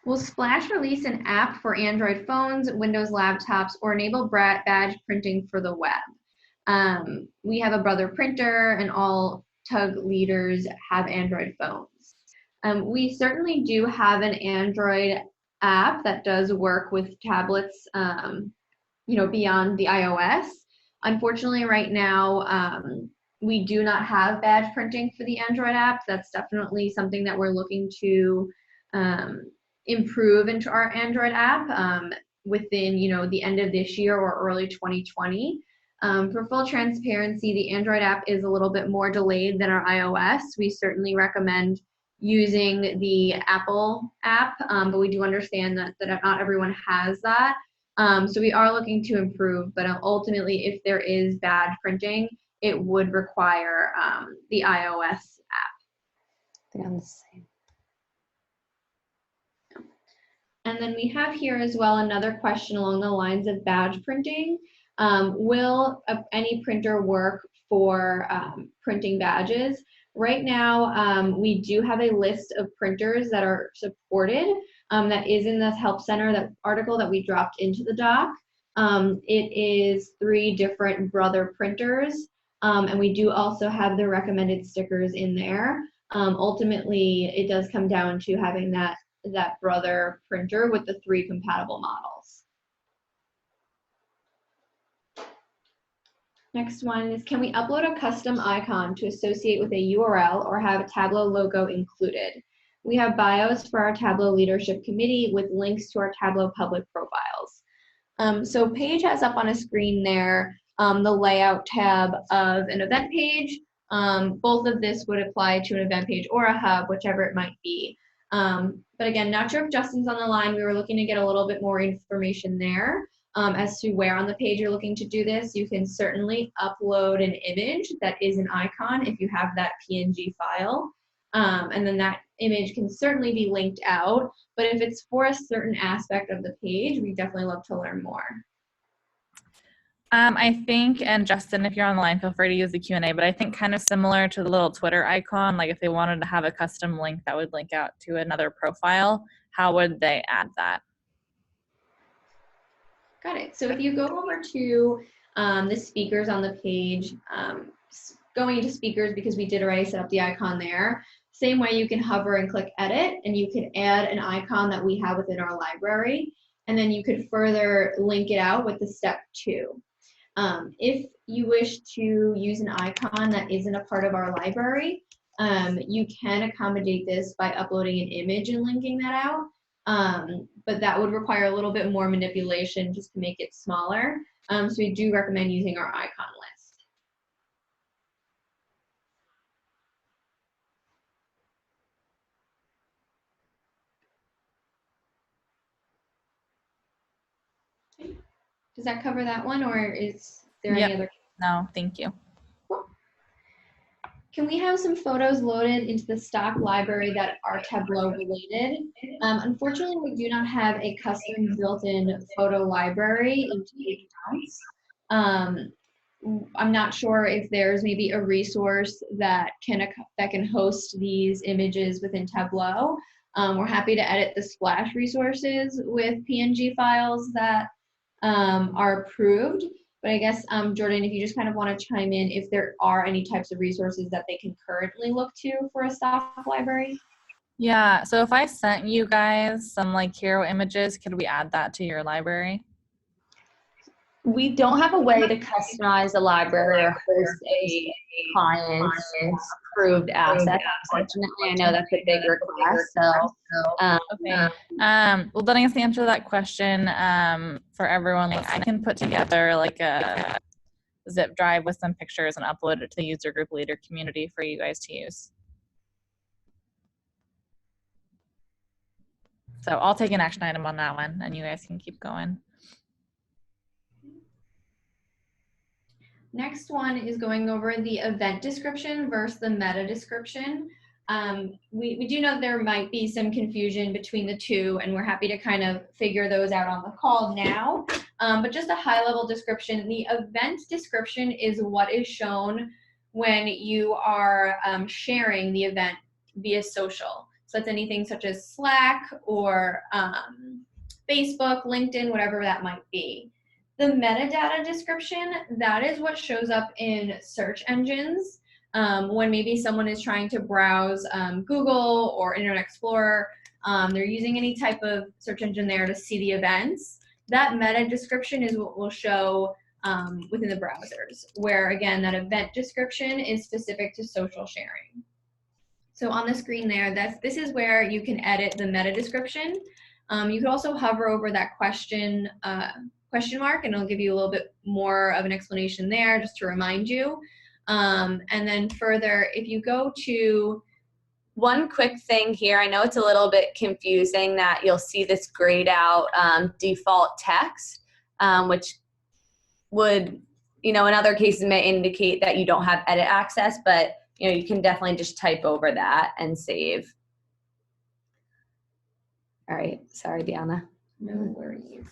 Will Splash release an app for Android phones, Windows laptops, or enable badge printing for the web? We have a Brother printer, and all TUG leaders have Android phones. We certainly do have an Android app that does work with tablets, beyond the iOS. Unfortunately, right now, we do not have badge printing for the Android app. That's definitely something that we're looking to improve into our Android app within, the end of this year or early 2020. For full transparency, the Android app is a little bit more delayed than our iOS. We certainly recommend using the Apple app, but we do understand that not everyone has that. So we are looking to improve, but ultimately, if there is badge printing, it would require the iOS app. They're on the same. And then we have here as well another question along the lines of badge printing. Will any printer work for printing badges? Right now, we do have a list of printers that are supported. That is in the Help Center, that article that we dropped into the doc. It is 3 different Brother printers, and we do also have the recommended stickers in there. Ultimately, it does come down to having that Brother printer with the 3 compatible models. Next one is, can we upload a custom icon to associate with a URL or have a Tableau logo included? We have bios for our Tableau leadership committee with links to our Tableau public profiles. So Paige has up on a screen there the layout tab of an event page. Both of this would apply to an event page or a hub, whichever it might be. But again, not sure if Justin's on the line. We were looking to get a little bit more information there. As to where on the page you're looking to do this. You can certainly upload an image that is an icon if you have that PNG file. And then that image can certainly be linked out. But if it's for a certain aspect of the page, we definitely love to learn more. I think, and Justin, if you're on the line, feel free to use the Q&A, but I think kind of similar to the little Twitter icon, like if they wanted to have a custom link that would link out to another profile, how would they add that? Got it. So if you go over to the speakers on the page, going into speakers because we did already set up the icon there, same way you can hover and click edit and you can add an icon that we have within our library, and then you could further link it out with the step 2. If you wish to use an icon that isn't a part of our library, you can accommodate this by uploading an image and linking that out. But that would require a little bit more manipulation just to make it smaller. So we do recommend using our icon list. Okay. Does that cover that one, or is there any other? No, thank you. Can we have some photos loaded into the stock library that are Tableau related? Unfortunately, we do not have a custom built-in photo library into Page Accounts. I'm not sure if there's maybe a resource that can host these images within Tableau. We're happy to edit the Splash resources with PNG files that are approved. But I guess, Jordan, if you just kind of want to chime in if there are any types of resources that they can currently look to for a stock library. Yeah, so if I sent you guys some like hero images, could we add that to your library? We don't have a way to customize a library or host a client's approved asset. Unfortunately, I know that's a big request. So, Okay. Well, then I guess the answer to that question for everyone, like I can put together like a zip drive with some pictures and upload it to the user group leader community for you guys to use. So I'll take an action item on that one and you guys can keep going. Next one is going over the event description versus the meta description. We do know there might be some confusion between the two, and we're happy to kind of figure those out on the call now. But just a high-level description, the event description is what is shown when you are sharing the event via social. So that's anything such as Slack or Facebook, LinkedIn, whatever that might be. The metadata description, that is what shows up in search engines when maybe someone is trying to browse Google or Internet Explorer. They're using any type of search engine there to see the events. That meta description is what will show within the browsers, where again, that event description is specific to social sharing. So on the screen there, this is where you can edit the meta description. You could also hover over that question mark and it'll give you a little bit more of an explanation there just to remind you. And then further, if you go to one quick thing here, I know it's a little bit confusing that you'll see this grayed out default text, which would, in other cases may indicate that you don't have edit access, but you can definitely just type over that and save. All right, sorry, Deanna. No worries.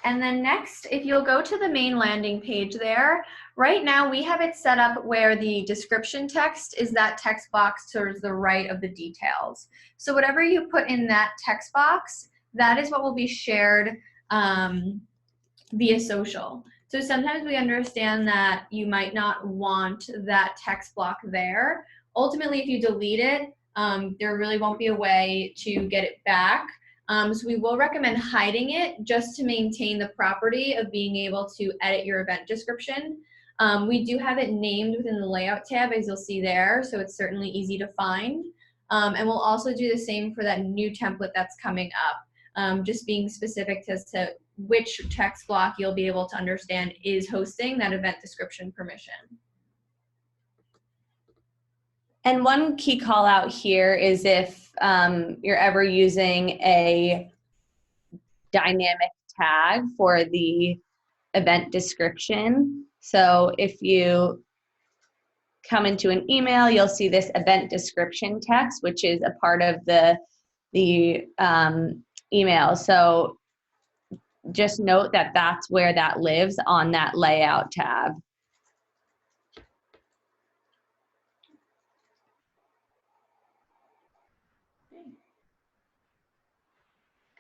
And then next, if you'll go to the main landing page there, right now we have it set up where the description text is that text box towards the right of the details. So whatever you put in that text box, that is what will be shared via social. So sometimes we understand that you might not want that text block there. Ultimately, if you delete it, there really won't be a way to get it back. So we will recommend hiding it just to maintain the property of being able to edit your event description. We do have it named within the layout tab, as you'll see there, so it's certainly easy to find. And we'll also do the same for that new template that's coming up, just being specific as to which text block you'll be able to understand is hosting that event description permission. And one key call out here is if you're ever using a dynamic tag for the event description. So if you come into an email, you'll see this event description text, which is a part of the email. So just note that that's where that lives on that layout tab.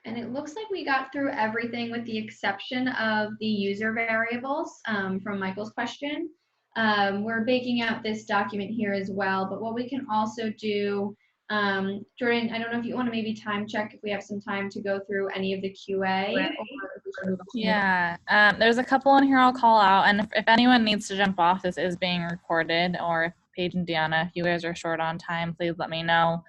And it looks like we got through everything with the exception of the user variables from Michael's question. We're baking out this document here as well, but what we can also do, Jordan, I don't know if you want to maybe time check if we have some time to go through any of the QA. Or if we should move on. Yeah, there's a couple in here I'll call out, and if anyone needs to jump off, this is being recorded, or if Paige and Deanna, if you guys are short on time, please let me know.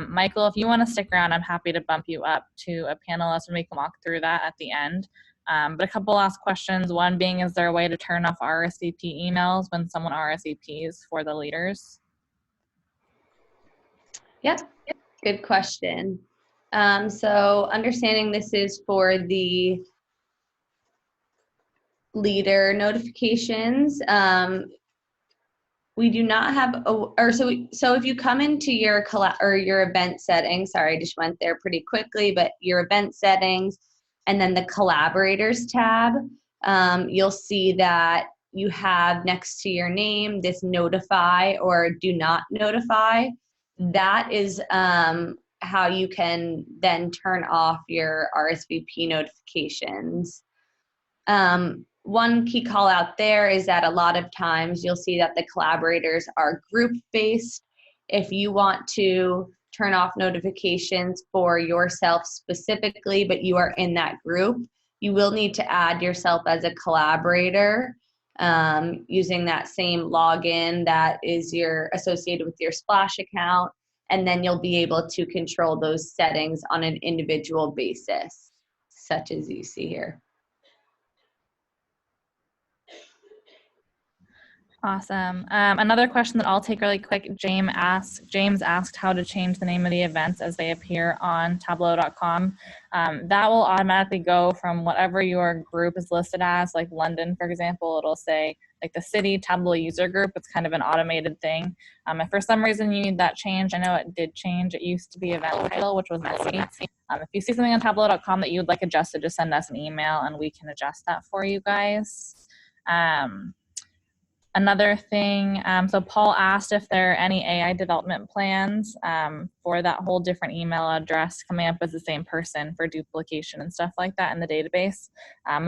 Michael, if you want to stick around, I'm happy to bump you up to a panelist and we can walk through that at the end. But a couple last questions, one being, is there a way to turn off RSVP emails when someone RSVPs for the leaders? Yep, good question. So understanding this is for the leader notifications, we do not have, so if you come into your event settings, sorry, I just went there pretty quickly, but your event settings and then the collaborators tab, you'll see that you have next to your name this notify or do not notify. That is how you can then turn off your RSVP notifications. One key call out there is that a lot of times you'll see that the collaborators are group based. If you want to turn off notifications for yourself specifically, but you are in that group, you will need to add yourself as a collaborator using that same login that is associated with your Splash account, and then you'll be able to control those settings on an individual basis, such as you see here. Awesome. Another question that I'll take really quick, James asked how to change the name of the events as they appear on tableau.com. That will automatically go from whatever your group is listed as, like London, for example, it'll say like the city Tableau user group. It's kind of an automated thing. If for some reason you need that change, I know it did change. It used to be event title, which was messy. If you see something on tableau.com that you would like adjusted, just send us an email and we can adjust that for you guys. Another thing, so Paul asked if there are any AI development plans for that whole different email address coming up as the same person for duplication and stuff like that in the database.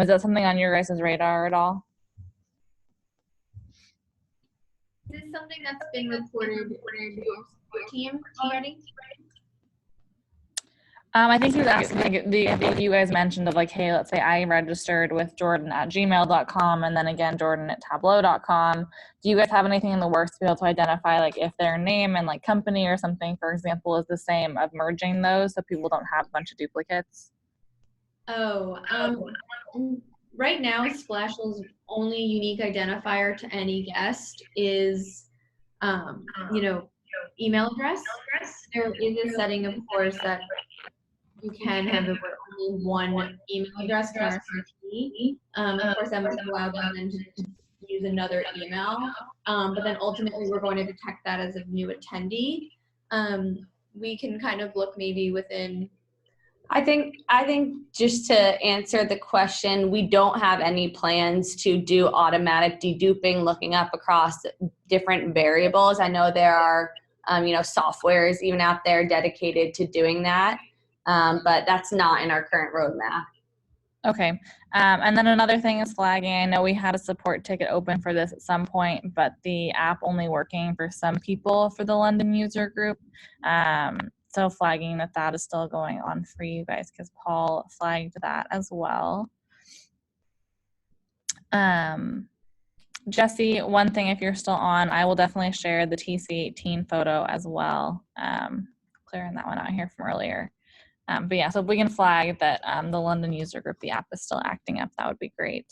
Is that something on your guys' radar at all? Is this something that's been reported to your support team already? I think he was asking, like, you guys mentioned of like, hey, let's say I registered with Jordan at gmail.com and then again Jordan at tableau.com. Do you guys have anything in the works to be able to identify like if their name and like company or something, for example, is the same, of merging those so people don't have a bunch of duplicates? Right now, Splash's only unique identifier to any guest is, email address. There is a setting, of course, that you can have only one email address in our CT. Of course, that would allow them then to use another email. But then ultimately, we're going to detect that as a new attendee. We can kind of look maybe within. I think just to answer the question, we don't have any plans to do automatic deduping, looking up across different variables. I know there are, softwares even out there dedicated to doing that. But that's not in our current roadmap. Okay. And then another thing is flagging. I know we had a support ticket open for this at some point, but the app only working for some people for the London user group. So flagging that is still going on for you guys because Paul flagged that as well. Jesse, one thing, if you're still on, I will definitely share the TC18 photo as well. Clearing that one out here from earlier. But yeah, so if we can flag that the London user group, the app is still acting up, that would be great.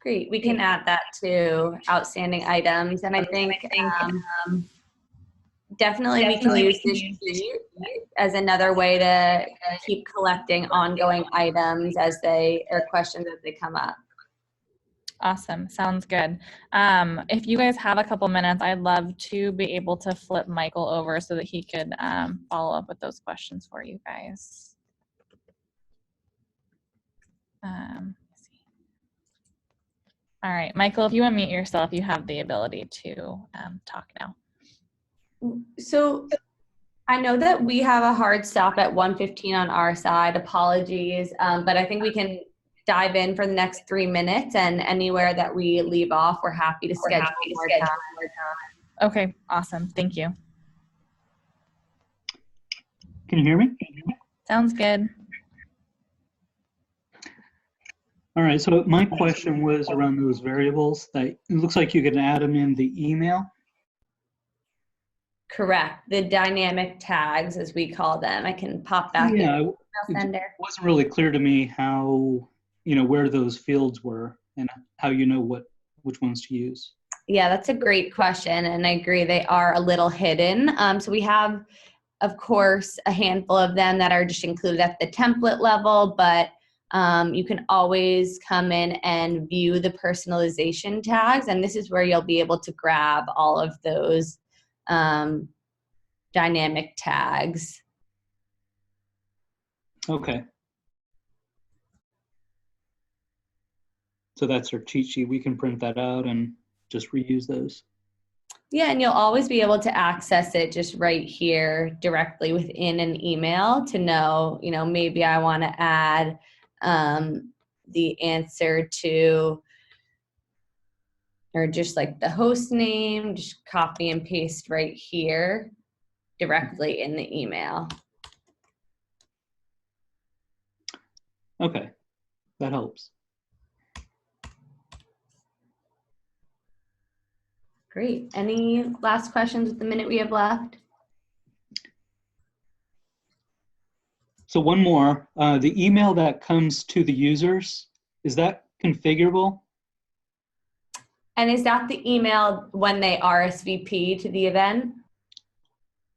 Great, we can add that to outstanding items. And I think definitely we can use this sheet as another way to keep collecting ongoing items as they, or questions as they come up. Awesome, sounds good. If you guys have a couple minutes, I'd love to be able to flip Michael over so that he could follow up with those questions for you guys. Let's see. All right, Michael, if you unmute yourself, you have the ability to talk now. So I know that we have a hard stop at 1:15 on our side. Apologies, but I think we can dive in for the next 3 minutes, and anywhere that we leave off, we're happy to schedule more time. Okay, awesome. Thank you. Can you hear me? Sounds good. All right, so my question was around those variables that it looks like you can add them in the email. Correct. The dynamic tags, as we call them. I can pop back in. It wasn't really clear to me how, where those fields were and how you know which ones to use. Yeah, that's a great question, and I agree they are a little hidden. So we have, of course, a handful of them that are just included at the template level, but you can always come in and view the personalization tags, and this is where you'll be able to grab all of those dynamic tags. Okay. So that's our cheat sheet. We can print that out and just reuse those. Yeah, and you'll always be able to access it just right here directly within an email to know, maybe I want to add the answer to, or just like the host name, just copy and paste right here directly in the email. Okay, that helps. Great. Any last questions with the minute we have left? So one more, the email that comes to the users, is that configurable? And is that the email when they RSVP to the event?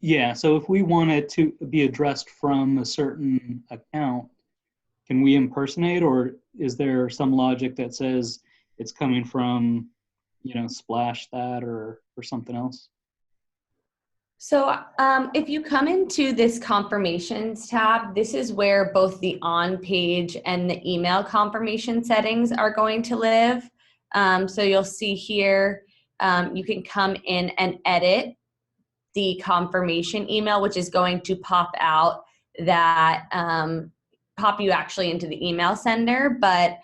Yeah, so if we want it to be addressed from a certain account, can we impersonate, or is there some logic that says it's coming from, Splash that or something else? So if you come into this confirmations tab, this is where both the on page and the email confirmation settings are going to live. So you'll see here, you can come in and edit the confirmation email, which is going to pop out that, pop you actually into the email sender, but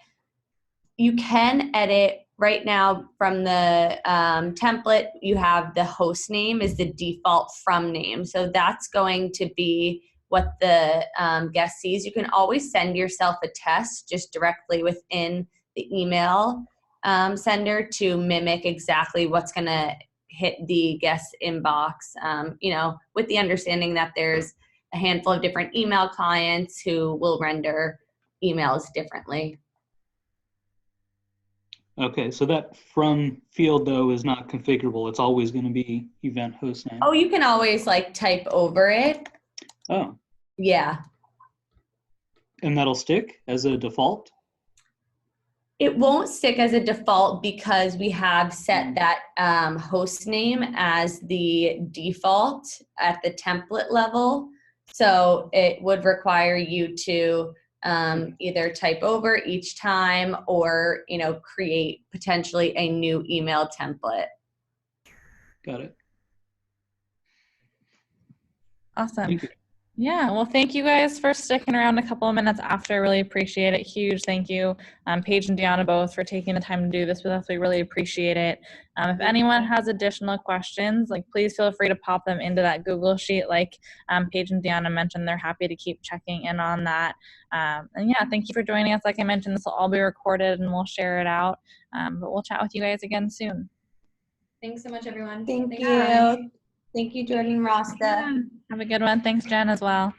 you can edit right now from the template. You have the host name is the default from name. So that's going to be what the guest sees. You can always send yourself a test just directly within the email sender to mimic exactly what's going to hit the guest inbox, with the understanding that there's a handful of different email clients who will render emails differently. Okay, so that from field though is not configurable. It's always going to be event host name. Oh, you can always type over it. Oh. Yeah. And that'll stick as a default? It won't stick as a default because we have set that host name as the default at the template level. So it would require you to either type over each time or, create potentially a new email template. Got it. Awesome. Yeah, well, thank you guys for sticking around a couple of minutes after. Really appreciate it. Huge thank you, Paige and Deanna, both for taking the time to do this with us. We really appreciate it. If anyone has additional questions, like please feel free to pop them into that Google sheet. Like Paige and Deanna mentioned, they're happy to keep checking in on that. And yeah, thank you for joining us. Like I mentioned, this will all be recorded and we'll share it out. But we'll chat with you guys again soon. Thanks so much, everyone. Thank Thanks, you. Jen. Thank you, Jordan and Rasta. Have a good one. Thanks, Jen, as well.